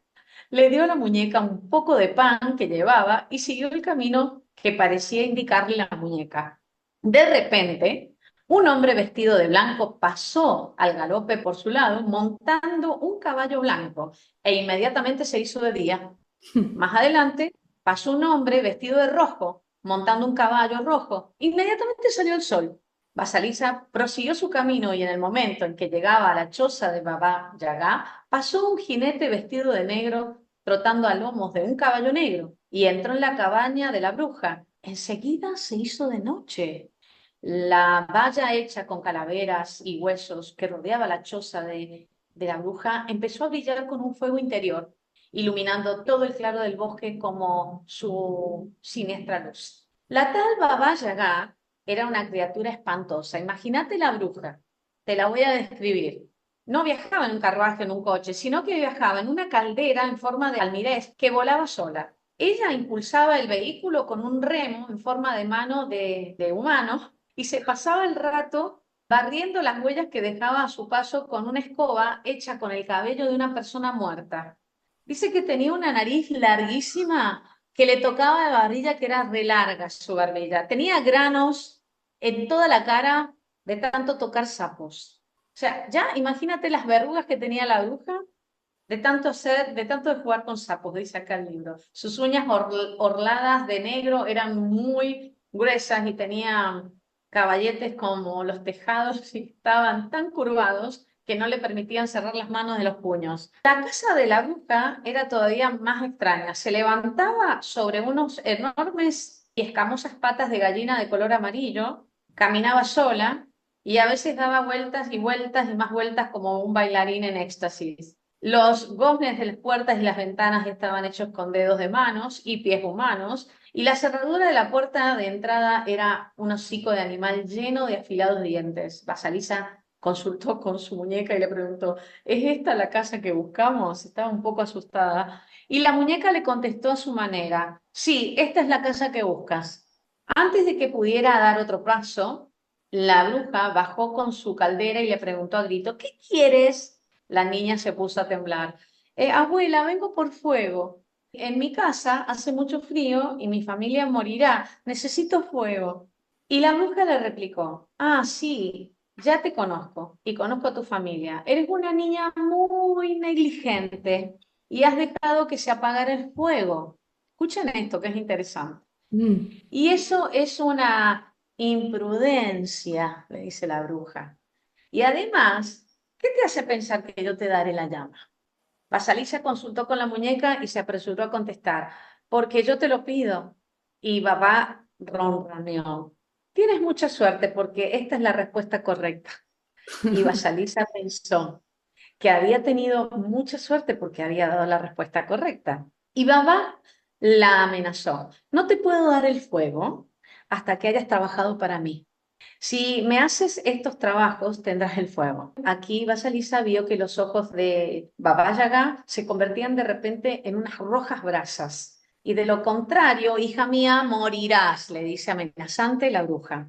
le dio a la muñeca un poco de pan que llevaba y siguió el camino que parecía indicarle la muñeca. De repente, un hombre vestido de blanco pasó al galope por su lado, montando un caballo blanco, e inmediatamente se hizo de día. Más adelante pasó un hombre vestido de rojo, montando un caballo rojo. Inmediatamente salió el sol. Basalisa prosiguió su camino, y en el momento en que llegaba a la choza de Baba Yaga, pasó un jinete vestido de negro trotando a lomos de un caballo negro y entró en la cabaña de la bruja. Enseguida se hizo de noche. La valla hecha con calaveras y huesos que rodeaba la choza de la bruja empezó a brillar con un fuego interior, iluminando todo el claro del bosque como su siniestra luz. La tal Baba Yaga era una criatura espantosa. Imagínate la bruja, te la voy a describir. No viajaba en un carruaje, en un coche, sino que viajaba en una caldera en forma de almirez que volaba sola. Ella impulsaba el vehículo con un remo en forma de mano de humano y se pasaba el rato barriendo las huellas que dejaba a su paso con una escoba hecha con el cabello de una persona muerta. Dice que tenía una nariz larguísima que le tocaba la barbilla, que era re larga su barbilla. Tenía granos en toda la cara de tanto tocar sapos. O sea, ya imagínate las verrugas que tenía la bruja de tanto hacer, de tanto de jugar con sapos, dice acá el libro. Sus uñas orladas de negro eran muy gruesas y tenían caballetes como los tejados y estaban tan curvados que no le permitían cerrar las manos de los puños. La casa de la bruja era todavía más extraña. Se levantaba sobre unos enormes y escamosas patas de gallina de color amarillo, caminaba sola y a veces daba vueltas y vueltas y más vueltas como un bailarín en éxtasis. Los goznes de las puertas y las ventanas estaban hechos con dedos de manos y pies humanos, y la cerradura de la puerta de entrada era un hocico de animal lleno de afilados dientes. Basalisa consultó con su muñeca y le preguntó, ¿es esta la casa que buscamos? Estaba un poco asustada. Y la muñeca le contestó a su manera, sí, esta es la casa que buscas. Antes de que pudiera dar otro paso, la bruja bajó con su caldera y le preguntó a grito, ¿qué quieres? La niña se puso a temblar. Abuela, vengo por fuego. En mi casa hace mucho frío y mi familia morirá. Necesito fuego. Y la bruja le replicó, ah, sí, ya te conozco y conozco a tu familia. Eres una niña muy negligente y has dejado que se apagara el fuego. Escuchen esto, que es interesante. Mm. Y eso es una imprudencia, le dice la bruja. Y además, ¿qué te hace pensar que yo te daré la llama? Basalí se consultó con la muñeca y se apresuró a contestar, porque yo te lo pido. Y Babá ronroneó. Tienes mucha suerte porque esta es la respuesta correcta. Y Basalisa pensó que había tenido mucha suerte porque había dado la respuesta correcta. Y Babá la amenazó. No te puedo dar el fuego hasta que hayas trabajado para mí. Si me haces estos trabajos, tendrás el fuego. Aquí Vasalisa vio que los ojos de Baba Yaga se convertían de repente en unas rojas brasas. Y de lo contrario, hija mía, morirás, le dice amenazante la bruja.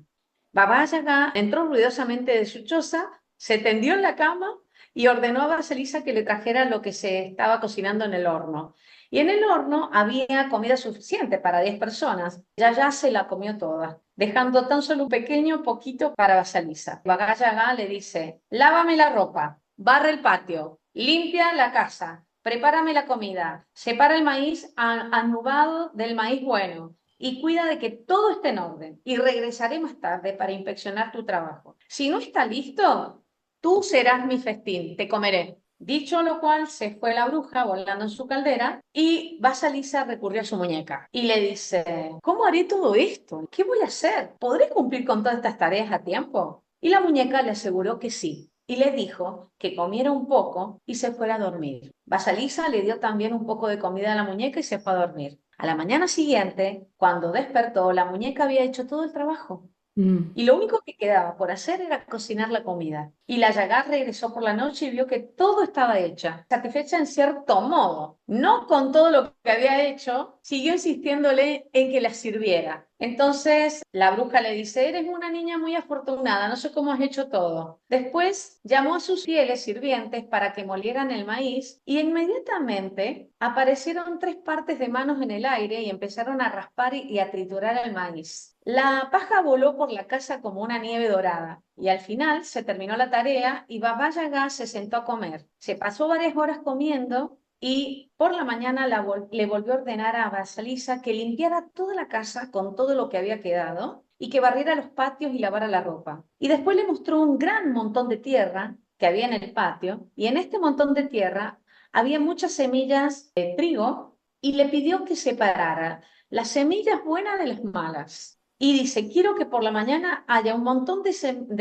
Baba Yaga entró ruidosamente de su choza, se tendió en la cama y ordenó a Vasalisa que le trajera lo que se estaba cocinando en el horno. Y en el horno había comida suficiente para 10 personas. Ya se la comió toda, dejando tan solo un pequeño poquito para Basalisa. Baba Yaga le dice, lávame la ropa, barre el patio, limpia la casa, prepárame la comida, separa el maíz anubado del maíz bueno y cuida de que todo esté en orden. Y regresaré más tarde para inspeccionar tu trabajo. Si no está listo, tú serás mi festín, te comeré. Dicho lo cual, se fue la bruja volando en su caldera y Vasalisa recurrió a su muñeca y le dice, ¿cómo haré todo esto? ¿Qué voy a hacer? ¿Podré cumplir con todas estas tareas a tiempo? Y la muñeca le aseguró que sí y le dijo que comiera un poco y se fuera a dormir. Vasalisa le dio también un poco de comida a la muñeca y se fue a dormir. A la mañana siguiente, cuando despertó, la muñeca había hecho todo el trabajo. Mm. Y lo único que quedaba por hacer era cocinar la comida. Y la Yagar regresó por la noche y vio que todo estaba hecha, satisfecha en cierto modo. No con todo lo que había hecho, siguió insistiéndole en que la sirviera. Entonces la bruja le dice, eres una niña muy afortunada, no sé cómo has hecho todo. Después llamó a sus fieles sirvientes para que molieran el maíz y inmediatamente aparecieron tres partes de manos en el aire y empezaron a raspar y a triturar el maíz. La paja voló por la casa como una nieve dorada y al final se terminó la tarea y Baba Yaga se sentó a comer. Se pasó varias horas comiendo y por la mañana le volvió a ordenar a Vasalisa que limpiara toda la casa con todo lo que había quedado y que barriera los patios y lavara la ropa. Y después le mostró un gran montón de tierra que había en el patio y en este montón de tierra había muchas semillas de trigo y le pidió que separara las semillas buenas de las malas. y dice, quiero que por la mañana haya un montón de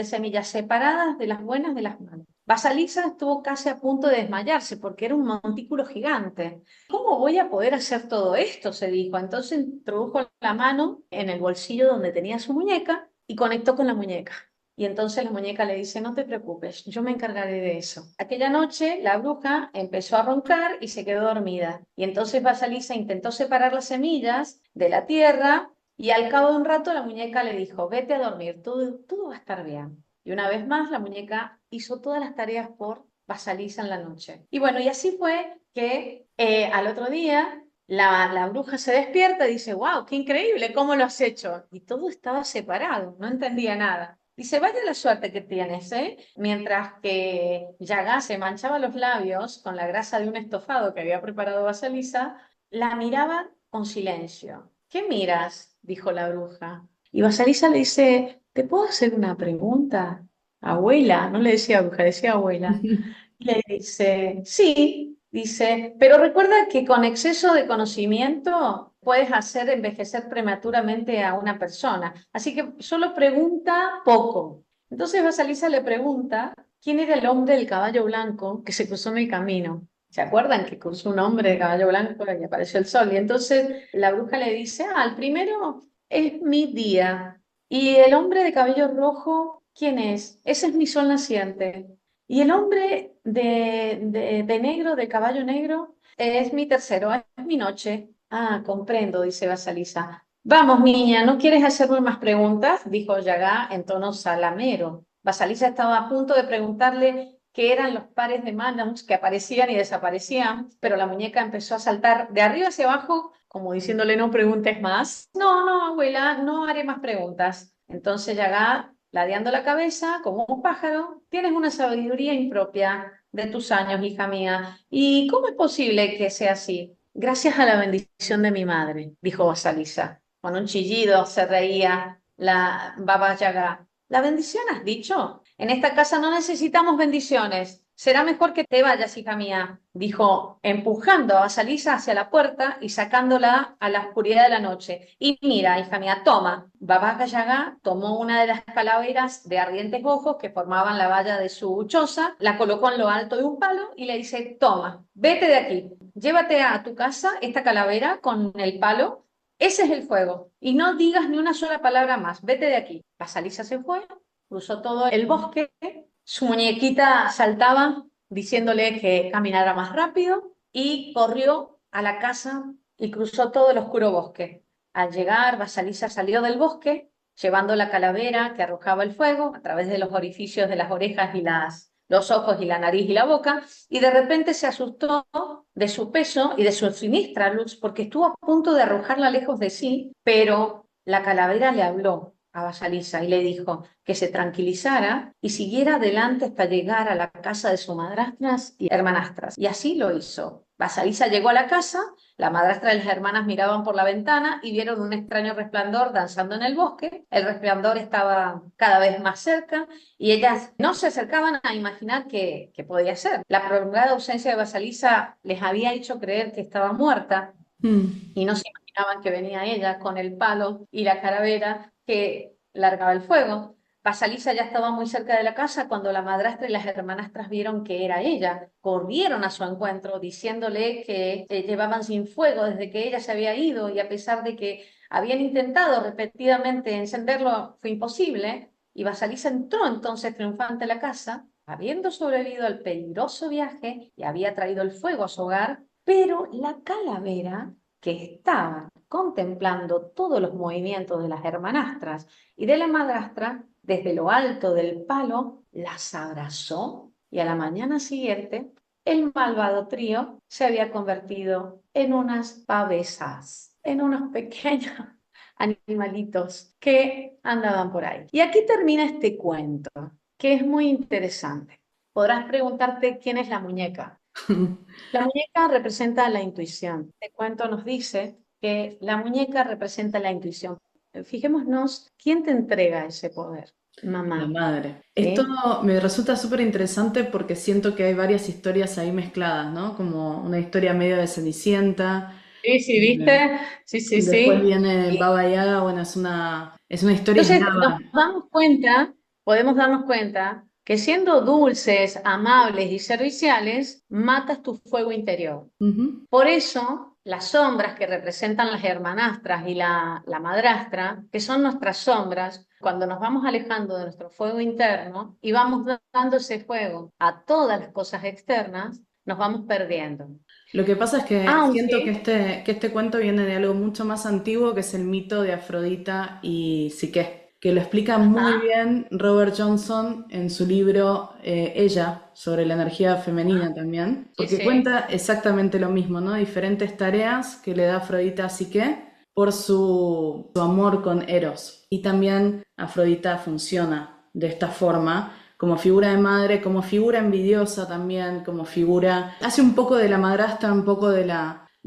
semillas separadas de las buenas de las malas. Basalisa estuvo casi a punto de desmayarse porque era un montículo gigante. ¿Cómo voy a poder hacer todo esto? Se dijo. Entonces introdujo la mano en el bolsillo donde tenía su muñeca y conectó con la muñeca. Y entonces la muñeca le dice, no te preocupes, yo me encargaré de eso. Aquella noche la bruja empezó a roncar y se quedó dormida. Y entonces Basalisa intentó separar las semillas de la tierra y al cabo de un rato la muñeca le dijo, vete a dormir, todo va a estar bien. Y una vez más la muñeca hizo todas las tareas por Basalisa en la noche. Y bueno, y así fue que al otro día la bruja se despierta y dice, wow, qué increíble, ¿cómo lo has hecho? Y todo estaba separado, no entendía nada. Dice, vaya la suerte que tienes, ¿eh? Mientras que Yaga se manchaba los labios con la grasa de un estofado que había preparado Basalisa, la miraba con silencio. ¿Qué miras? Dijo la bruja. Y Basalisa le dice, ¿te puedo hacer una pregunta? Abuela, no le decía bruja, decía abuela. Y le dice, sí, dice, pero recuerda que con exceso de conocimiento puedes hacer envejecer prematuramente a una persona. Así que solo pregunta poco. Entonces Basalisa le pregunta, ¿quién era el hombre del caballo blanco que se cruzó en el camino? ¿Se acuerdan que cruzó un hombre de caballo blanco y apareció el sol? Y entonces la bruja le dice, el primero es mi día. ¿Y el hombre de cabello rojo, quién es? Ese es mi sol naciente. Y el hombre de negro, de caballo negro, es mi tercero, es mi noche. Ah, comprendo, dice Basalisa. Vamos, niña, ¿no quieres hacerme más preguntas? Dijo Yagá en tono salamero. Basalisa estaba a punto de preguntarle qué eran los pares de manos que aparecían y desaparecían, pero la muñeca empezó a saltar de arriba hacia abajo, como diciéndole no preguntes más. No, no, abuela, no haré más preguntas. Entonces Yagá, ladeando la cabeza como un pájaro, tienes una sabiduría impropia de tus años, hija mía. ¿Y cómo es posible que sea así? Gracias a la bendición de mi madre, dijo Basalisa. Con un chillido se reía la Baba Yaga. ¿La bendición has dicho? En esta casa no necesitamos bendiciones. Será mejor que te vayas, hija mía, dijo, empujando a Basalisa hacia la puerta y sacándola a la oscuridad de la noche. Y mira, hija mía, toma. Baba Yaga tomó una de las calaveras de ardientes ojos que formaban la valla de su choza, la colocó en lo alto de un palo y le dice, toma, vete de aquí, llévate a tu casa esta calavera con el palo. Ese es el fuego. Y no digas ni una sola palabra más. Vete de aquí. Basalisa se fue, cruzó todo el bosque. Su muñequita saltaba diciéndole que caminara más rápido y corrió a la casa y cruzó todo el oscuro bosque. Al llegar, Basalisa salió del bosque llevando la calavera que arrojaba el fuego a través de los orificios de las orejas y los ojos y la nariz y la boca, y de repente se asustó de su peso y de su siniestra luz porque estuvo a punto de arrojarla lejos de sí, pero la calavera le habló a Basalisa y le dijo que se tranquilizara y siguiera adelante hasta llegar a la casa de sus madrastras y hermanastras. Y así lo hizo. Basalisa llegó a la casa, la madrastra y las hermanas miraban por la ventana y vieron un extraño resplandor danzando en el bosque. El resplandor estaba cada vez más cerca y ellas no se acercaban a imaginar qué podía ser. La prolongada ausencia de Basalisa les había hecho creer que estaba muerta Mm. y no se imaginaban que venía ella con el palo y la calavera que largaba el fuego. Basalisa ya estaba muy cerca de la casa cuando la madrastra y las hermanastras vieron que era ella. Corrieron a su encuentro diciéndole que llevaban sin fuego desde que ella se había ido y a pesar de que habían intentado repetidamente encenderlo, fue imposible. Y Basalisa entró entonces triunfante a la casa, habiendo sobrevivido al peligroso viaje y había traído el fuego a su hogar, pero la calavera que estaba contemplando todos los movimientos de las hermanastras y de la madrastra, desde lo alto del palo, las abrazó y a la mañana siguiente el malvado trío se había convertido en unas pavesas, en unos pequeños animalitos que andaban por ahí. Y aquí termina este cuento, que es muy interesante. Podrás preguntarte quién es la muñeca. La muñeca representa la intuición. Este cuento nos dice que la muñeca representa la intuición. Fijémonos, ¿quién te entrega ese poder? La Mamá, madre. Esto ¿sí? me resulta súper interesante porque siento que hay varias historias ahí mezcladas, ¿no? Como una historia medio de Cenicienta, Sí, sí, ¿viste? Sí, sí, Después sí. viene Y Baba Yaga, bueno, es una historia entonces nos eslava. damos cuenta, podemos darnos cuenta que siendo dulces, amables y serviciales, matas tu fuego interior. Ujú. Por eso, las sombras que representan las hermanastras y la madrastra, que son nuestras sombras, cuando nos vamos alejando de nuestro fuego interno y vamos dando ese fuego a todas las cosas externas, nos vamos perdiendo. Lo que pasa es que siento Aunque, que este cuento viene de algo mucho más antiguo, que es el mito de Afrodita y Psique, que lo explica muy ajá, bien Robert Johnson en su libro Ella, sobre la energía femenina también, sí, porque sí, cuenta exactamente lo mismo, ¿no? Diferentes tareas que le da Afrodita a Psique por su amor con Eros. Y también Afrodita funciona de esta forma como figura de madre, como figura envidiosa también, como figura, hace un poco de la madrastra, un poco de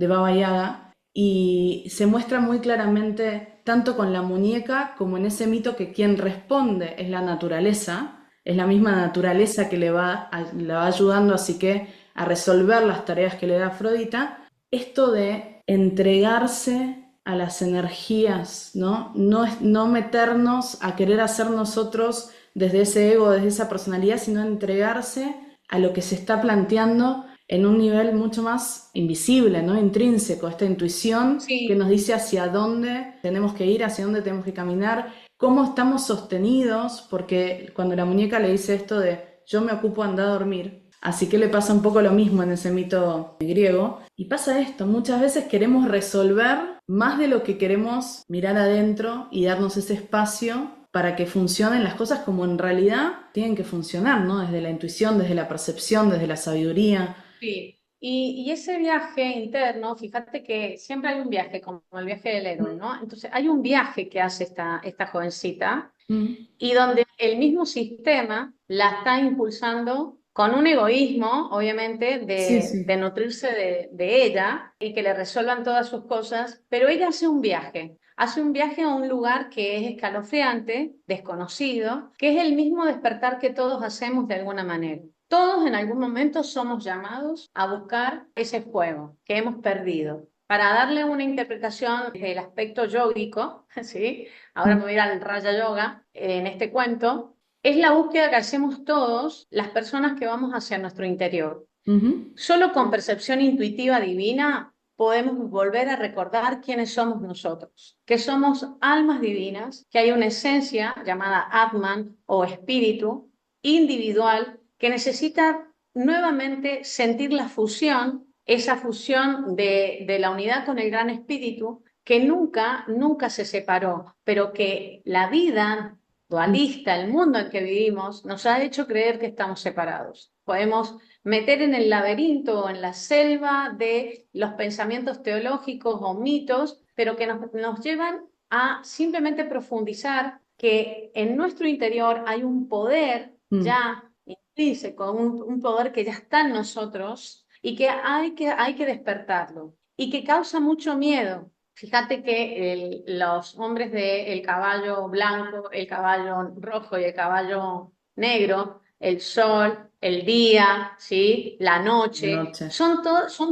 Baba Yaga, y se muestra muy claramente tanto con la muñeca como en ese mito que quien responde es la naturaleza, es la misma naturaleza que la va ayudando así que a resolver las tareas que le da Afrodita, esto de entregarse a las energías, ¿no? No meternos a querer hacer nosotros desde ese ego, desde esa personalidad, sino entregarse a lo que se está planteando en un nivel mucho más invisible, ¿no? Intrínseco, esta intuición que sí, nos dice hacia dónde tenemos que ir, hacia dónde tenemos que caminar, cómo estamos sostenidos, porque cuando la muñeca le dice esto de yo me ocupo, anda a dormir, así que le pasa un poco lo mismo en ese mito griego, y pasa esto, muchas veces queremos resolver más de lo que queremos mirar adentro y darnos ese espacio para que funcionen las cosas como en realidad tienen que funcionar, ¿no? Desde la intuición, desde la percepción, desde la sabiduría. sí. Y ese viaje interno, fíjate que siempre hay un viaje, como el viaje del héroe, ¿no? Entonces, hay un viaje que hace esta jovencita Mm. y donde el mismo sistema la está impulsando con un egoísmo, obviamente, Sí, de sí. nutrirse de ella y que le resuelvan todas sus cosas, pero ella hace un viaje a un lugar que es escalofriante, desconocido, que es el mismo despertar que todos hacemos de alguna manera. Todos en algún momento somos llamados a buscar ese fuego que hemos perdido. Para darle una interpretación del aspecto yógico, ¿sí? Ahora me Mm. voy a ir al Raya Yoga, en este cuento, es la búsqueda que hacemos todos las personas que vamos hacia nuestro interior. Ujú. Solo con percepción intuitiva divina podemos volver a recordar quiénes somos nosotros, que somos almas divinas, que hay una esencia llamada Atman o espíritu individual que necesita nuevamente sentir la fusión, esa fusión de la unidad con el gran espíritu que nunca, nunca se separó, pero que la vida dualista, el mundo en que vivimos, nos ha hecho creer que estamos separados. Podemos meter en el laberinto o en la selva de los pensamientos teológicos o mitos, pero que nos llevan a simplemente profundizar que en nuestro interior hay un poder Mm. ya intrínseco, un poder que ya está en nosotros y que hay que despertarlo y que causa mucho miedo. Fíjate que los hombres del caballo blanco, el caballo rojo y el caballo negro, el sol, el día, ¿sí? La La noche, noche. son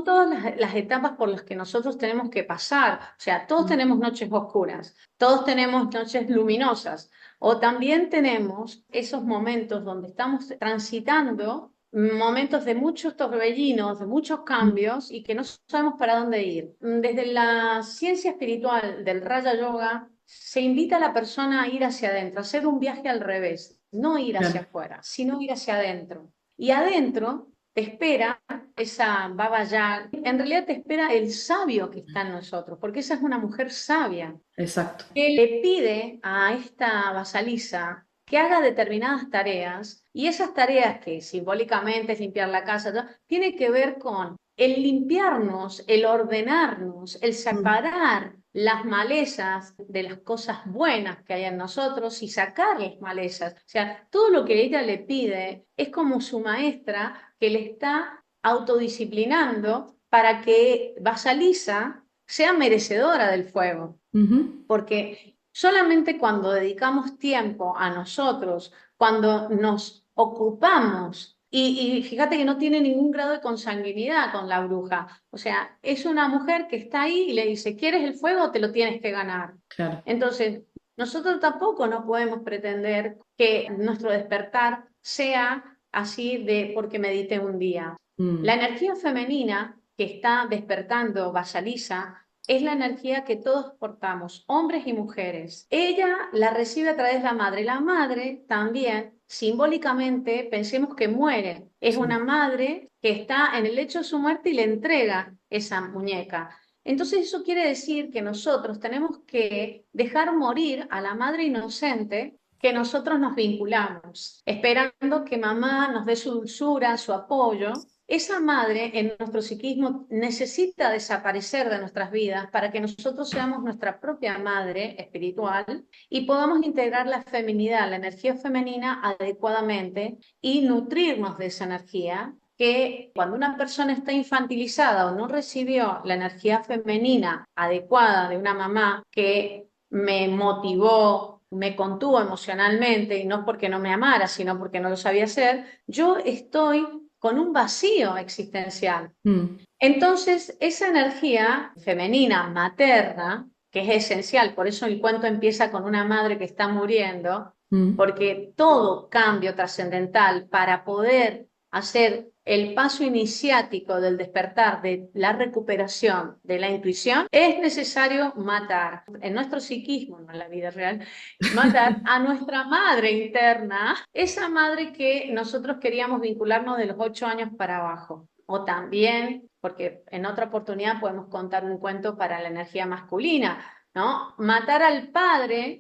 todas las etapas por las que nosotros tenemos que pasar. O sea, todos Mm. tenemos noches oscuras, todos tenemos noches luminosas, o también tenemos esos momentos donde estamos transitando momentos de muchos torbellinos, de muchos Mm. cambios y que no sabemos para dónde ir. Desde la ciencia espiritual del Raya Yoga, se invita a la persona a ir hacia adentro, a hacer un viaje al revés, no ir hacia Claro. afuera, sino ir hacia adentro. Y adentro te espera esa Baba Yaga, en realidad te espera el sabio que está en nosotros, porque esa es una mujer sabia Exacto. que le pide a esta vasalisa que haga determinadas tareas y esas tareas que simbólicamente es limpiar la casa, ¿no? Tiene que ver con el limpiarnos, el ordenarnos, el Mm. separar las malezas de las cosas buenas que hay en nosotros y sacar las malezas. O sea, todo lo que ella le pide es como su maestra que le está autodisciplinando para que Vasalisa sea merecedora del fuego. Ujú. Porque solamente cuando dedicamos tiempo a nosotros, cuando nos ocupamos Y fíjate que no tiene ningún grado de consanguinidad con la bruja. O sea, es una mujer que está ahí y le dice, ¿quieres el fuego? Te lo tienes que ganar. Claro. Entonces, nosotros tampoco no podemos pretender que nuestro despertar sea así de porque medité un día. La Mm, energía femenina que está despertando Vasalisa es la energía que todos portamos, hombres y mujeres. Ella la recibe a través de la madre. La madre también, simbólicamente, pensemos que muere. Es una sí. madre que está en el lecho de su muerte y le entrega esa muñeca. Entonces eso quiere decir que nosotros tenemos que dejar morir a la madre inocente que nosotros nos vinculamos, esperando que mamá nos dé su dulzura, su apoyo. Esa madre en nuestro psiquismo necesita desaparecer de nuestras vidas para que nosotros seamos nuestra propia madre espiritual y podamos integrar la feminidad, la energía femenina adecuadamente y nutrirnos de esa energía que cuando una persona está infantilizada o no recibió la energía femenina adecuada de una mamá que me motivó, me contuvo emocionalmente y no porque no me amara, sino porque no lo sabía hacer, yo estoy con un vacío existencial. Mm, Entonces, esa energía femenina, materna, que es esencial, por eso el cuento empieza con una madre que está muriendo, mm. porque todo cambio trascendental para poder hacer el paso iniciático del despertar, de la recuperación, de la intuición, es necesario matar, en nuestro psiquismo, no en la vida real, matar a nuestra madre interna, esa madre que nosotros queríamos vincularnos de los 8 años para abajo. O también, porque en otra oportunidad podemos contar un cuento para la energía masculina, ¿no? Matar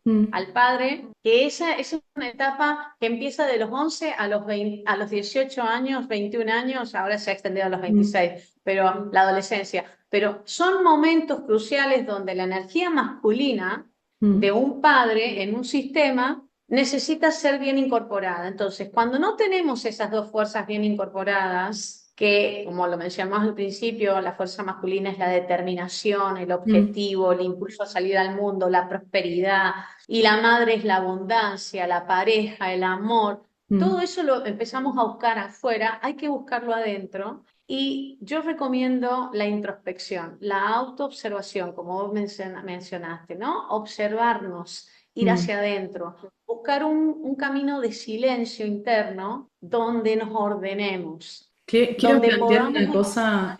Mm, al padre, que esa es una etapa que empieza de los 11 a los 20 a los 18 años, 21 años, ahora se ha extendido a los mm, 26, pero la adolescencia. Pero son momentos cruciales donde la energía masculina de mm, un padre en un sistema necesita ser bien incorporada. Entonces, cuando no tenemos esas dos fuerzas bien incorporadas, que como lo mencionamos al principio, la fuerza masculina es la determinación, el mm, objetivo, el impulso a salir al mundo, la prosperidad, y la madre es la abundancia, la pareja, el amor. Todo mm, eso lo empezamos a buscar afuera, hay que buscarlo adentro. Y yo recomiendo la introspección, la autoobservación, como vos mencionaste, ¿no? Observarnos, ir mm. hacia adentro, buscar un camino de silencio interno donde nos ordenemos, Quiero donde plantear podamos... una cosa,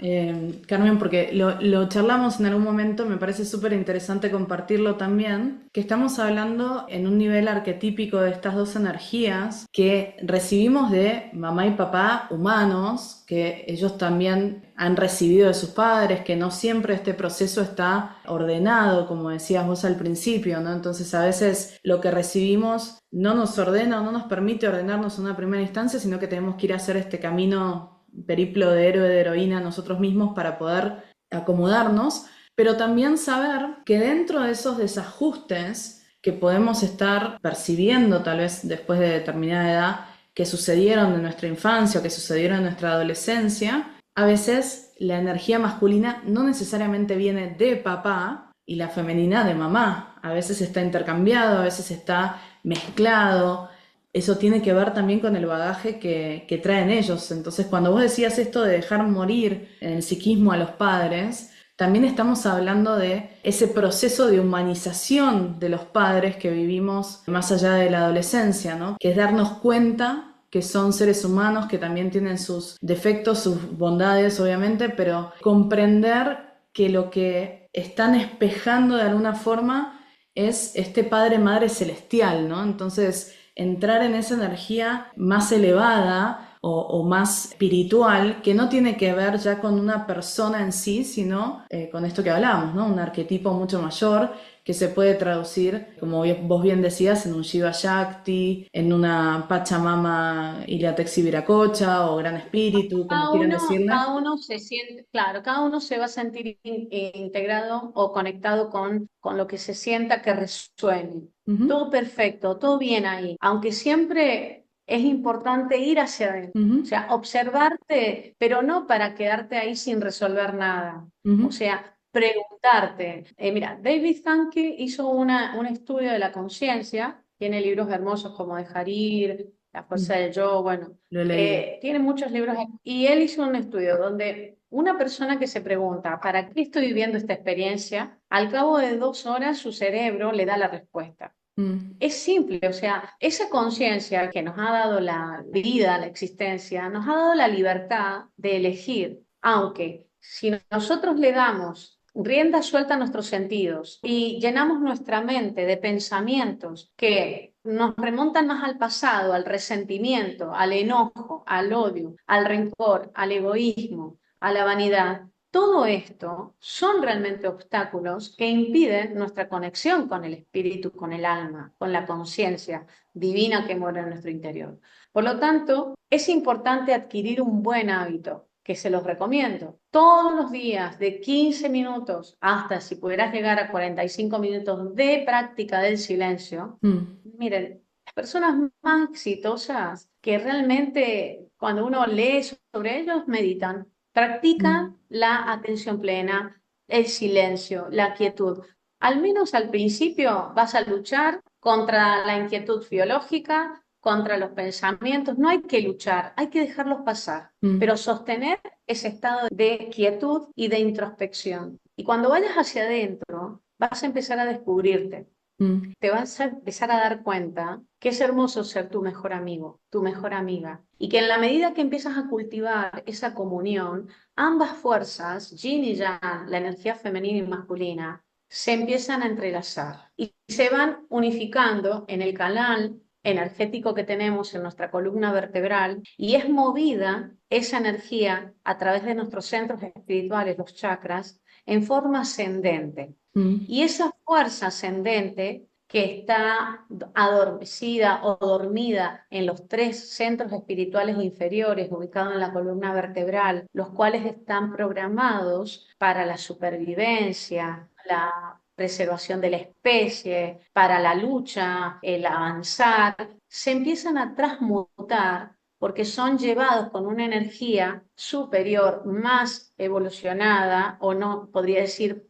Carmen, porque lo charlamos en algún momento, me parece súper interesante compartirlo también, que estamos hablando en un nivel arquetípico de estas dos energías que recibimos de mamá y papá humanos, que ellos también han recibido de sus padres, que no siempre este proceso está ordenado, como decías vos al principio, ¿no? Entonces a veces lo que recibimos no nos ordena o no nos permite ordenarnos en una primera instancia, sino que tenemos que ir a hacer este camino periplo de héroe, de heroína nosotros mismos para poder acomodarnos, pero también saber que dentro de esos desajustes que podemos estar percibiendo tal vez después de determinada edad, que sucedieron en nuestra infancia o que sucedieron en nuestra adolescencia, a veces la energía masculina no necesariamente viene de papá y la femenina de mamá. A veces está intercambiado, a veces está mezclado. Eso tiene que ver también con el bagaje que traen ellos. Entonces, cuando vos decías esto de dejar morir en el psiquismo a los padres, también estamos hablando de ese proceso de humanización de los padres que vivimos más allá de la adolescencia, ¿no? Que es darnos cuenta que son seres humanos, que también tienen sus defectos, sus bondades, obviamente, pero comprender que lo que están espejando de alguna forma es este Padre-Madre celestial, ¿no? Entonces, entrar en esa energía más elevada o más espiritual, que no tiene que ver ya con una persona en sí, sino con esto que hablábamos, ¿no? Un arquetipo mucho mayor que se puede traducir, como vos bien decías, en un Shiva Shakti, en una Pachamama Iliatex Viracocha o Gran Espíritu, como quieran decirle. Cada uno se siente, claro, cada uno se va a sentir integrado o conectado con lo que se sienta que resuene. Ujú, Todo perfecto, todo bien ahí, aunque siempre es importante ir hacia adentro, o ujú, sea, observarte, pero no para quedarte ahí sin resolver nada, o ujú, sea, preguntarte. Mira, David Sankey hizo un estudio de la conciencia, tiene libros hermosos como Dejar ir, La fuerza del yo, bueno, Lo he leído. tiene muchos libros y él hizo un estudio donde una persona que se pregunta, ¿para qué estoy viviendo esta experiencia? Al cabo de 2 horas su cerebro le da la respuesta. Mm, Es simple, o sea, esa conciencia que nos ha dado la vida, la existencia, nos ha dado la libertad de elegir, aunque si nosotros le damos rienda suelta a nuestros sentidos y llenamos nuestra mente de pensamientos que nos remontan más al pasado, al resentimiento, al enojo, al odio, al rencor, al egoísmo, a la vanidad, todo esto son realmente obstáculos que impiden nuestra conexión con el espíritu, con el alma, con la conciencia divina que mora en nuestro interior. Por lo tanto, es importante adquirir un buen hábito, que se los recomiendo. Todos los días, de 15 minutos hasta si pudieras llegar a 45 minutos de práctica del silencio. mm, Miren, las personas más exitosas que realmente cuando uno lee sobre ellos, meditan. Practica mm, la atención plena, el silencio, la quietud. Al menos al principio vas a luchar contra la inquietud biológica, contra los pensamientos. No hay que luchar, hay que dejarlos pasar, pero mm, sostener ese estado de quietud y de introspección. Y cuando vayas hacia adentro, vas a empezar a descubrirte, mm, te vas a empezar a dar cuenta que es hermoso ser tu mejor amigo, tu mejor amiga, y que en la medida que empiezas a cultivar esa comunión, ambas fuerzas, yin y yang, la energía femenina y masculina, se empiezan a entrelazar y se van unificando en el canal energético que tenemos en nuestra columna vertebral y es movida esa energía a través de nuestros centros espirituales, los chakras, en forma ascendente. mm, Y esa fuerza ascendente que está adormecida o dormida en los 3 centros espirituales inferiores ubicados en la columna vertebral, los cuales están programados para la supervivencia, la preservación de la especie, para la lucha, el avanzar, se empiezan a transmutar porque son llevados con una energía superior, más evolucionada, o no, podría decir,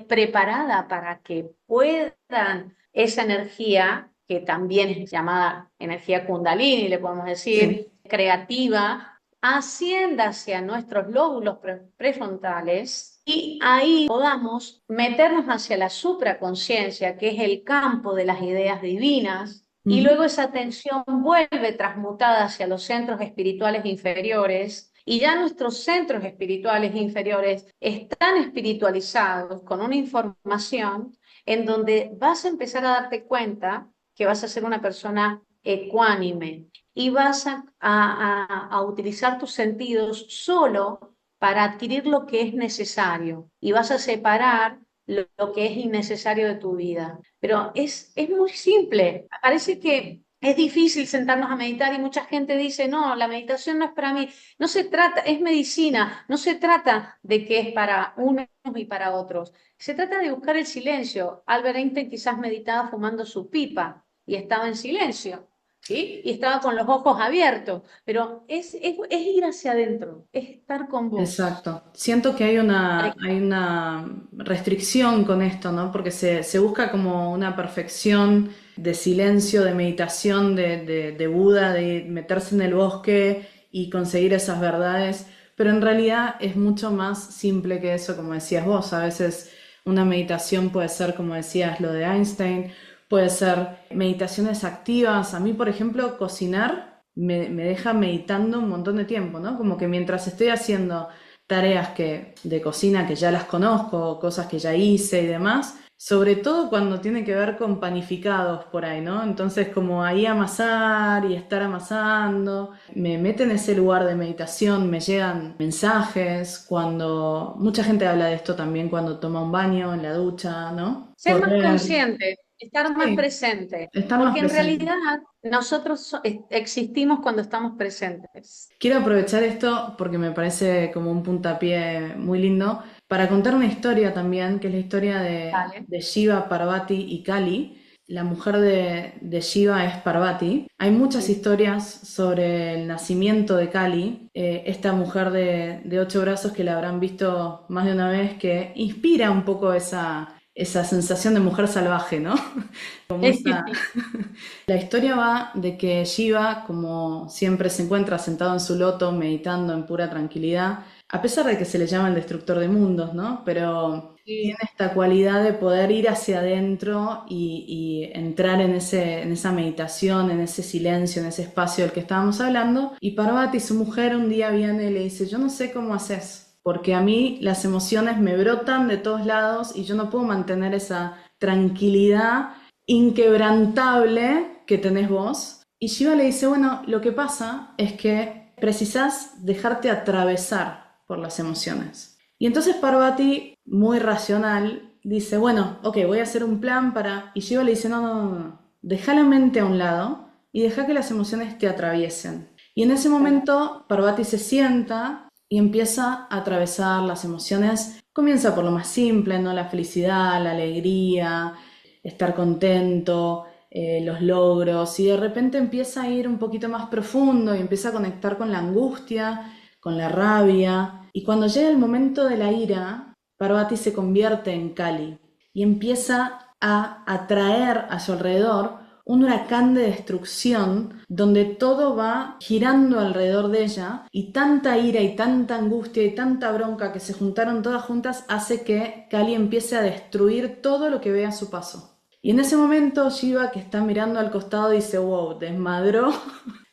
preparada para que puedan esa energía, que también es llamada energía kundalini, le podemos sí. decir, creativa, ascienda hacia nuestros lóbulos prefrontales y ahí podamos meternos hacia la supraconciencia, que es el campo de las ideas divinas, y Ujú, luego esa atención vuelve transmutada hacia los centros espirituales inferiores y ya nuestros centros espirituales inferiores están espiritualizados con una información en donde vas a empezar a darte cuenta que vas a ser una persona ecuánime y vas a utilizar tus sentidos solo para adquirir lo que es necesario y vas a separar lo que es innecesario de tu vida. Pero es muy simple. Parece que es difícil sentarnos a meditar y mucha gente dice, no, la meditación no es para mí. No se trata, es medicina, no se trata de que es para unos y para otros. Se trata de buscar el silencio. Albert Einstein quizás meditaba fumando su pipa y estaba en silencio, ¿sí? Y estaba con los ojos abiertos, pero es ir hacia adentro, es estar con vos. exacto. Siento que hay una restricción con esto, ¿no? Porque se busca como una perfección de silencio, de meditación, de Buda, de meterse en el bosque y conseguir esas verdades. Pero en realidad es mucho más simple que eso, como decías vos. A veces una meditación puede ser, como decías, lo de Einstein, puede ser meditaciones activas. A mí, por ejemplo, cocinar me deja meditando un montón de tiempo, ¿no? Como que mientras estoy haciendo tareas de cocina que ya las conozco, cosas que ya hice y demás, sobre todo cuando tiene que ver con panificados por ahí, ¿no? Entonces como ahí amasar y estar amasando, me mete en ese lugar de meditación, me llegan mensajes, cuando mucha gente habla de esto también cuando toma un baño, en la ducha, ¿no? Ser más Correr, consciente, estar más sí, presente, estar más porque en presente. realidad nosotros existimos cuando estamos presentes. Quiero aprovechar esto porque me parece como un puntapié muy lindo para contar una historia también, que es la historia ¿Vale? de Shiva, Parvati y Kali. La mujer de Shiva es Parvati. Hay muchas Sí. historias sobre el nacimiento de Kali, esta mujer de 8 brazos que la habrán visto más de una vez, que inspira un poco esa sensación de mujer salvaje, ¿no? Como esa... La historia va de que Shiva, como siempre se encuentra sentado en su loto, meditando en pura tranquilidad, a pesar de que se le llama el destructor de mundos, ¿no? Pero tiene Sí. esta cualidad de poder ir hacia adentro y entrar en esa meditación, en ese silencio, en ese espacio del que estábamos hablando. Y Parvati, su mujer, un día viene y le dice, yo no sé cómo haces, porque a mí las emociones me brotan de todos lados y yo no puedo mantener esa tranquilidad inquebrantable que tenés vos. Y Shiva le dice, bueno, lo que pasa es que precisás dejarte atravesar por las emociones. Y entonces Parvati, muy racional, dice, bueno, ok, voy a hacer un plan para... Y Shiva le dice, no, no, no, no, deja la mente a un lado y deja que las emociones te atraviesen. Y en ese momento Parvati se sienta y empieza a atravesar las emociones. Comienza por lo más simple, ¿no? La felicidad, la alegría, estar contento, los logros, y de repente empieza a ir un poquito más profundo y empieza a conectar con la angustia, con la rabia, y cuando llega el momento de la ira, Parvati se convierte en Kali y empieza a atraer a su alrededor un huracán de destrucción donde todo va girando alrededor de ella y tanta ira y tanta angustia y tanta bronca que se juntaron todas juntas hace que Kali empiece a destruir todo lo que ve a su paso. Y en ese momento Shiva, que está mirando al costado, dice, wow, desmadró,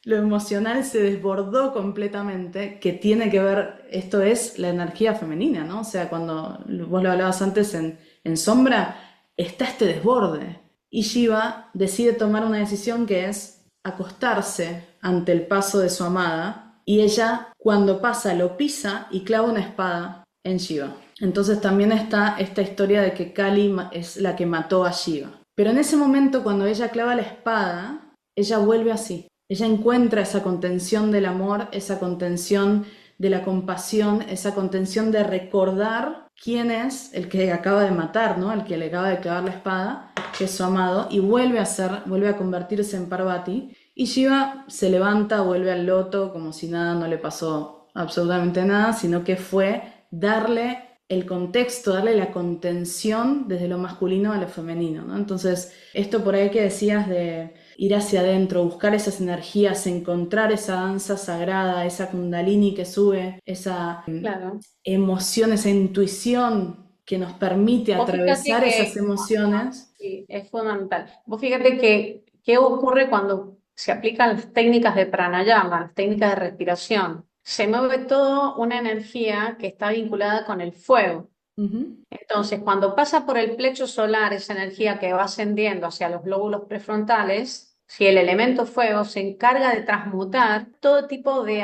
lo emocional se desbordó completamente, que tiene que ver, esto es la energía femenina, ¿no? O sea, cuando vos lo hablabas antes en sombra, está este desborde. Y Shiva decide tomar una decisión que es acostarse ante el paso de su amada, y ella, cuando pasa, lo pisa y clava una espada en Shiva. Entonces también está esta historia de que Kali es la que mató a Shiva. Pero en ese momento, cuando ella clava la espada, ella vuelve así. Ella encuentra esa contención del amor, esa contención de la compasión, esa contención de recordar quién es el que acaba de matar, ¿no? El que le acaba de clavar la espada, que es su amado, y vuelve a convertirse en Parvati. Y Shiva se levanta, vuelve al loto, como si nada, no le pasó absolutamente nada, sino que fue darle el contexto, darle la contención desde lo masculino a lo femenino, ¿no? Entonces, esto por ahí que decías de ir hacia adentro, buscar esas energías, encontrar esa danza sagrada, esa kundalini que sube, esa Claro. emoción, esa intuición que nos permite Vos fíjate atravesar esas que emociones. sí, es fundamental. Vos fíjate que qué ocurre cuando se aplican las técnicas de pranayama, las técnicas de respiración. Se mueve todo una energía que está vinculada con el fuego. Ujú. Entonces, cuando pasa por el plexo solar, esa energía que va ascendiendo hacia los lóbulos prefrontales, si el elemento fuego se encarga de transmutar todo tipo de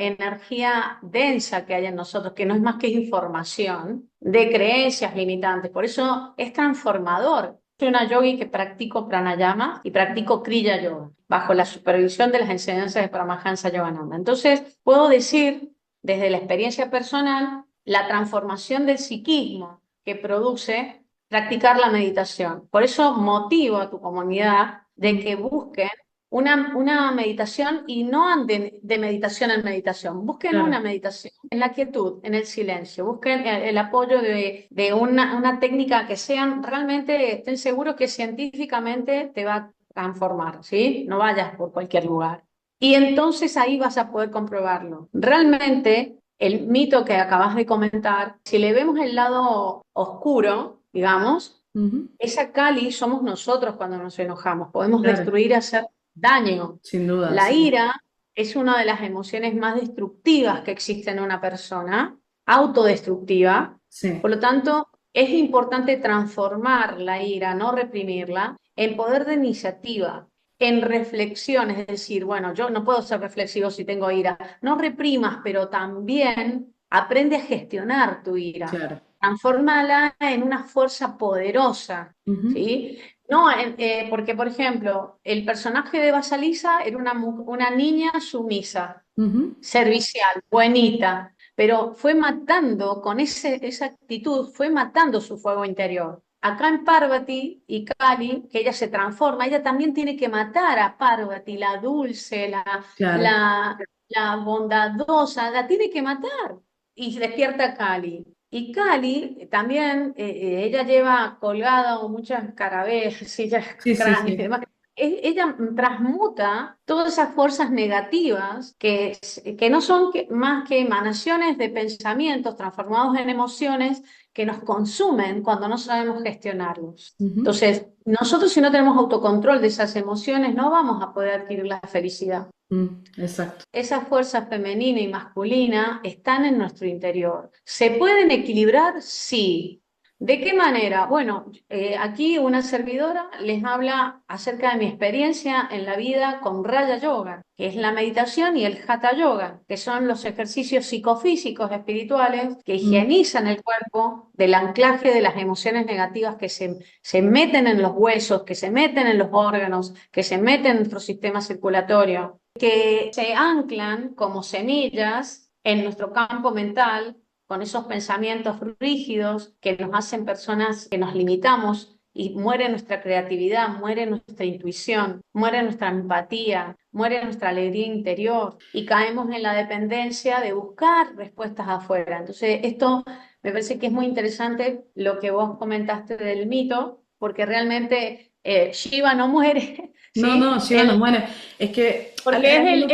energía densa que hay en nosotros, que no es más que información, de creencias limitantes. Por eso es transformador. Soy una yogi que practico pranayama y practico kriya yoga, bajo la supervisión de las enseñanzas de Paramahansa Yogananda. Entonces, puedo decir, desde la experiencia personal, la transformación del psiquismo que produce practicar la meditación. Por eso motivo a tu comunidad de que busquen una meditación y no anden de meditación en meditación. Busquen Claro. una meditación en la quietud, en el silencio. Busquen el apoyo de una técnica que sean realmente, estén seguros que científicamente te va a transformar, ¿sí? No vayas por cualquier lugar. Y entonces ahí vas a poder comprobarlo. Realmente el mito que acabas de comentar, si le vemos el lado oscuro, digamos, Ujú. esa Kali somos nosotros cuando nos enojamos. Podemos Claro, destruir, hacer daño. sin duda, La sí. ira es una de las emociones más destructivas que existe en una persona, autodestructiva. Sí. Por lo tanto, es importante transformar la ira, no reprimirla, en poder de iniciativa, en reflexión. Es decir, bueno, yo no puedo ser reflexivo si tengo ira. No reprimas, pero también aprende a gestionar tu ira. Claro. Transfórmala en una fuerza poderosa, Ujú. ¿sí? No, porque, por ejemplo, el personaje de Basalisa era una niña sumisa, Ujú. servicial, buenita, pero fue matando, con esa actitud, fue matando su fuego interior. Acá en Parvati y Kali, que ella se transforma, ella también tiene que matar a Parvati, la dulce, Claro. la, la bondadosa, la tiene que matar y despierta a Kali. Y Cali también, ella lleva colgado muchas carabellas, sillas, Sí, sí, cráneos y sí. demás. Ella transmuta todas esas fuerzas negativas que no son más que emanaciones de pensamientos transformados en emociones que nos consumen cuando no sabemos gestionarlos. Ujú. Entonces, nosotros si no tenemos autocontrol de esas emociones, no vamos a poder adquirir la felicidad. Exacto. Esas fuerzas femenina y masculina están en nuestro interior. ¿Se pueden equilibrar? Sí. ¿De qué manera? Bueno, aquí una servidora les habla acerca de mi experiencia en la vida con Raya Yoga, que es la meditación, y el Hatha Yoga, que son los ejercicios psicofísicos espirituales que Mm. higienizan el cuerpo del anclaje de las emociones negativas que se meten en los huesos, que se meten en los órganos, que se meten en nuestro sistema circulatorio, que se anclan como semillas en nuestro campo mental, con esos pensamientos rígidos que nos hacen personas que nos limitamos, y muere nuestra creatividad, muere nuestra intuición, muere nuestra empatía, muere nuestra alegría interior y caemos en la dependencia de buscar respuestas afuera. Entonces, esto me parece que es muy interesante lo que vos comentaste del mito, porque realmente Shiva no muere, No, no, ¿sí? Shiva no muere. Es que Porque algo.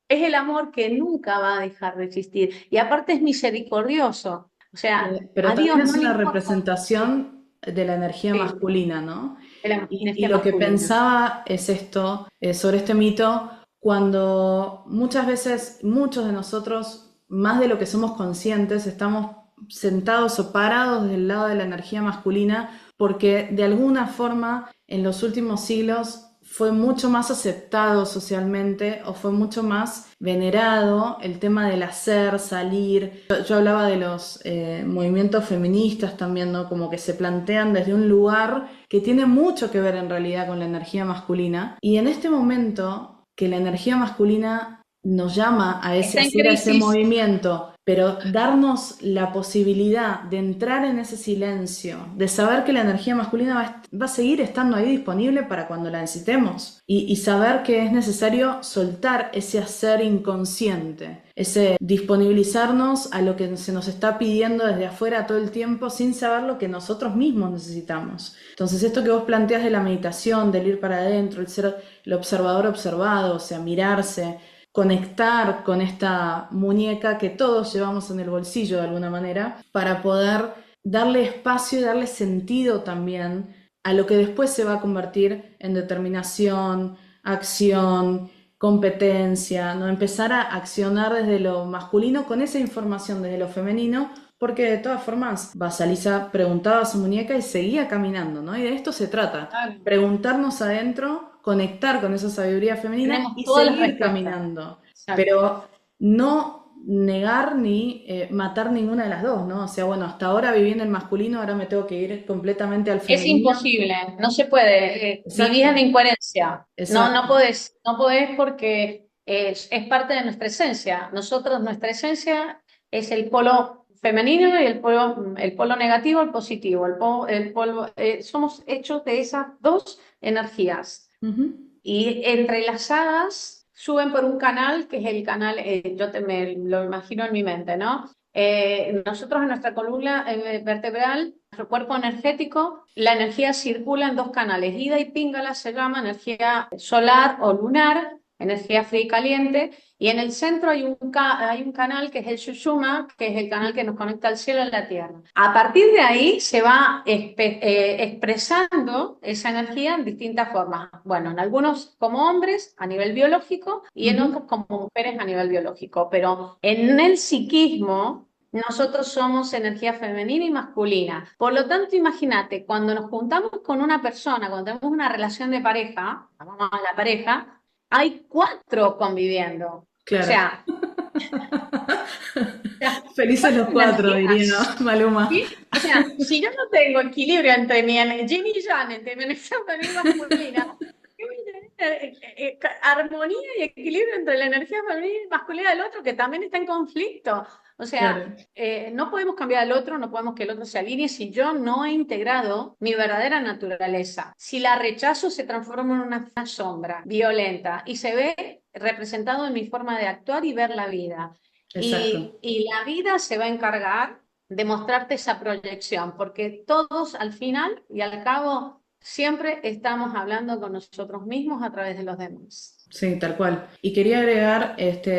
es el amor que nunca va a dejar de existir. Y aparte es misericordioso. O sea, Pero a también Dios es no le una importa, representación de la energía sí, masculina, ¿no? de la Y energía lo que masculina. pensaba es esto, sobre este mito, cuando muchas veces muchos de nosotros, más de lo que somos conscientes, estamos sentados o parados del lado de la energía masculina, porque de alguna forma en los últimos siglos fue mucho más aceptado socialmente o fue mucho más venerado el tema del hacer, salir. Yo hablaba de los movimientos feministas también, ¿no? Como que se plantean desde un lugar que tiene mucho que ver en realidad con la energía masculina. Y en este momento que la energía masculina nos llama a ese Está en hacer, a ese crisis. movimiento, pero darnos la posibilidad de entrar en ese silencio, de saber que la energía masculina va a seguir estando ahí disponible para cuando la necesitemos y saber que es necesario soltar ese hacer inconsciente, ese disponibilizarnos a lo que se nos está pidiendo desde afuera todo el tiempo sin saber lo que nosotros mismos necesitamos. Entonces esto que vos planteas de la meditación, del ir para adentro, el ser el observador observado, o sea, mirarse, conectar con esta muñeca que todos llevamos en el bolsillo de alguna manera, para poder darle espacio y darle sentido también a lo que después se va a convertir en determinación, acción, competencia, ¿no? Empezar a accionar desde lo masculino con esa información desde lo femenino, porque de todas formas, Basalisa preguntaba a su muñeca y seguía caminando, ¿no? Y de esto se trata, Claro. preguntarnos adentro, conectar con esa sabiduría femenina Tenemos y todas las seguir respuestas. caminando, Exacto. pero no negar ni matar ninguna de las dos, ¿no? O sea, bueno, hasta ahora viví en el masculino, ahora me tengo que ir completamente al Es femenino. imposible, no se puede. Vivís en Exacto, incoherencia. No, exacto. no podés porque es parte de nuestra esencia. Nosotros, nuestra esencia es el polo femenino y el polo negativo, el positivo. Somos hechos de esas dos energías. Ujú. Y entrelazadas suben por un canal que es el canal, me lo imagino en mi mente, ¿no? Nosotros en nuestra columna vertebral, nuestro cuerpo energético, la energía circula en dos canales. Ida y Pingala se llama energía solar o lunar, energía fría y caliente, y en el centro hay un canal que es el Sushuma, que es el canal que nos conecta al cielo y a la tierra. A partir de ahí se va expresando esa energía en distintas formas. Bueno, en algunos como hombres a nivel biológico y en otros Ujú. como mujeres a nivel biológico, pero en el psiquismo nosotros somos energía femenina y masculina. Por lo tanto, imagínate, cuando nos juntamos con una persona, cuando tenemos una relación de pareja, vamos a la pareja, hay cuatro conviviendo. O Claro. sea, las Felices los cuatro cuatro, diría energías. Maluma. ¿Sí? O sea, si yo no tengo equilibrio entre mi yin y yang, entre mi energía femenina y masculina, ¿qué voy a tener? Armonía y equilibrio entre la energía femenina y masculina del otro, que también está en conflicto. O sea, Claro, no podemos cambiar al otro, no podemos que el otro se alinee si yo no he integrado mi verdadera naturaleza. Si la rechazo, se transforma en una sombra violenta y se ve representado en mi forma de actuar y ver la vida. exacto. Y la vida se va a encargar. demostrarte esa proyección, porque todos al final y al cabo siempre estamos hablando con nosotros mismos a través de los demás. Sí, tal cual. Y quería agregar,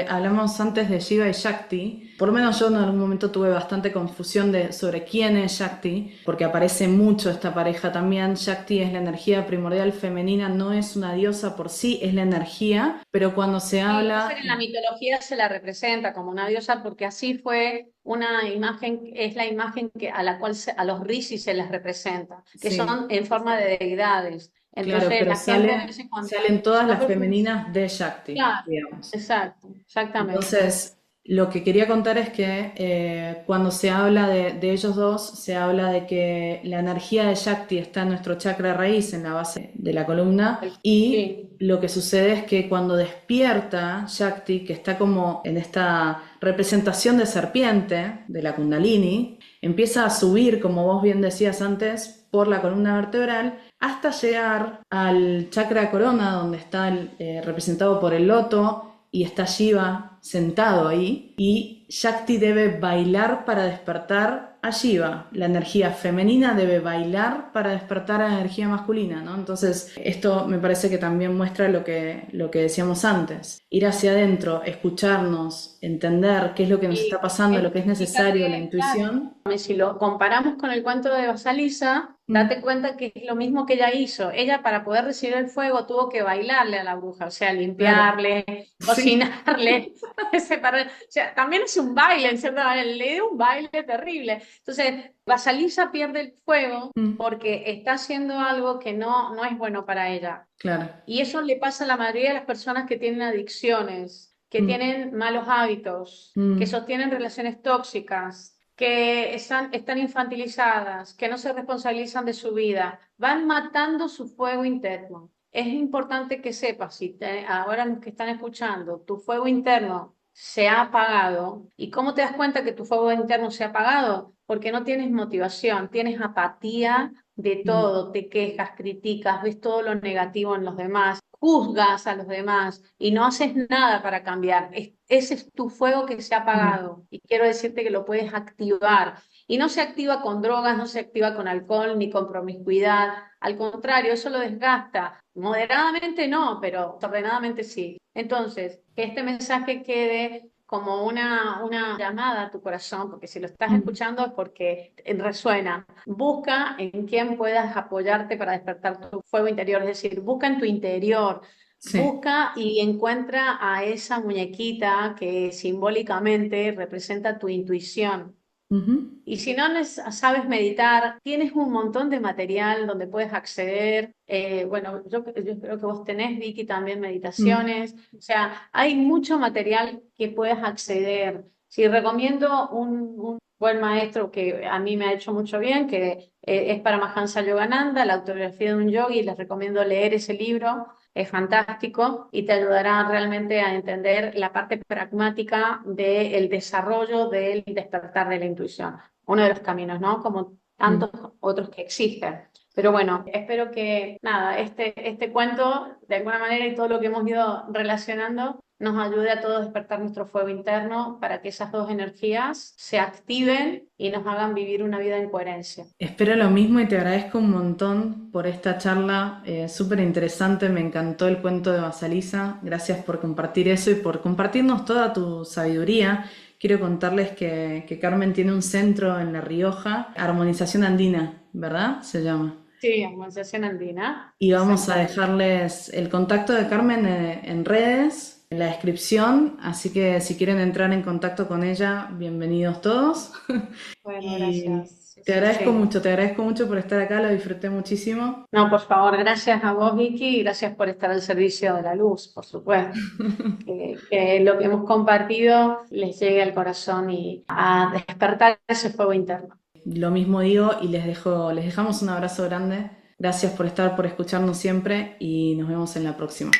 hablamos antes de Shiva y Shakti. Por lo menos yo en algún momento tuve bastante confusión sobre quién es Shakti, porque aparece mucho esta pareja también. Shakti es la energía primordial femenina, no es una diosa por sí, es la energía, pero cuando se Sí, lo que pasa es habla, que en la mitología se la representa como una diosa porque así fue una imagen, es la imagen que, a la cual a los rishis se les representa, que sí, son en forma de deidades. claro, Entonces pero la gente a veces cuando salen todas está las profundizando, femeninas de Shakti, claro, digamos. exacto, exactamente. Entonces, lo que quería contar es que cuando se habla de ellos dos, se habla de que la energía de Shakti está en nuestro chakra raíz, en la base de la columna, y Sí, lo que sucede es que cuando despierta Shakti, que está como en esta representación de serpiente de la Kundalini, empieza a subir, como vos bien decías antes, por la columna vertebral hasta llegar al chakra corona, donde está representado por el loto y está Shiva sentado ahí y Shakti debe bailar para despertar a Shiva. La energía femenina debe bailar para despertar a la energía masculina, ¿no? Entonces, esto me parece que también muestra lo que decíamos antes. Ir hacia adentro, escucharnos, entender qué es lo que nos está y pasando, lo que es necesario, la fíjate, claro, intuición. si lo comparamos con el cuento de Basalisa, Mm, date cuenta que es lo mismo que ella hizo. Ella para poder recibir el fuego tuvo que bailarle a la bruja, o sea, claro, limpiarle, sí. cocinarle, separar. O sea, también es un baile, en cierta manera, le dio un baile terrible. Entonces, Basalisa pierde el fuego Mm, porque está haciendo algo que no es bueno para ella. claro. Y eso le pasa a la mayoría de las personas que tienen adicciones, que Mm, tienen malos hábitos, que mm, sostienen relaciones tóxicas, que están infantilizadas, que no se responsabilizan de su vida. Van matando su fuego interno. Es importante que sepas, si ahora los que están escuchando, tu fuego interno se ha apagado. ¿Y cómo te das cuenta que tu fuego interno se ha apagado? Porque no tienes motivación, tienes apatía de mm, todo, te quejas, criticas, ves todo lo negativo en los demás, juzgas a los demás y no haces nada para cambiar. Ese es tu fuego que se ha mm, apagado y quiero decirte que lo puedes activar. Y no se activa con drogas, no se activa con alcohol ni con promiscuidad. Al contrario, eso lo desgasta. Moderadamente no, pero ordenadamente sí. Entonces, que este mensaje quede como una llamada a tu corazón, porque si lo estás mm. escuchando es porque resuena. Busca en quién puedas apoyarte para despertar tu fuego interior, es decir, busca en tu interior, Sí. busca y encuentra a esa muñequita que simbólicamente representa tu intuición. Ujú. Y si no sabes meditar, tienes un montón de material donde puedes acceder. Bueno, yo creo que vos tenés, Vicky, también Mm, meditaciones. O sea, hay mucho material que puedes acceder. Si recomiendo un buen maestro que a mí me ha hecho mucho bien, que es Paramahansa Yogananda, la autobiografía de un yogi, les recomiendo leer ese libro. Es fantástico y te ayudará realmente a entender la parte pragmática del desarrollo del despertar de la intuición, uno de los caminos, ¿no? Como mm. tantos otros que existen. Pero bueno, espero que nada, este cuento, de alguna manera, y todo lo que hemos ido relacionando, nos ayude a todos a despertar nuestro fuego interno para que esas dos energías se activen y nos hagan vivir una vida en coherencia. Espero lo mismo y te agradezco un montón por esta charla súper interesante. Me encantó el cuento de Basalisa. Gracias por compartir eso y por compartirnos toda tu sabiduría. Quiero contarles que Carmen tiene un centro en La Rioja, Armonización Andina, ¿verdad? Se llama. Sí, armonización andina, Y vamos a exactamente. dejarles el contacto de Carmen en redes, en la descripción, así que si quieren entrar en contacto con ella, bienvenidos todos. Bueno, Y gracias. Sí, sí, sí. te agradezco mucho por estar acá, lo disfruté muchísimo. No, por favor, gracias a vos, Vicky, y gracias por estar al servicio de la luz, por supuesto. Que lo que hemos compartido les llegue al corazón y a despertar ese fuego interno. Lo mismo digo y les dejamos un abrazo grande. Gracias por estar, por escucharnos siempre y nos vemos en la próxima.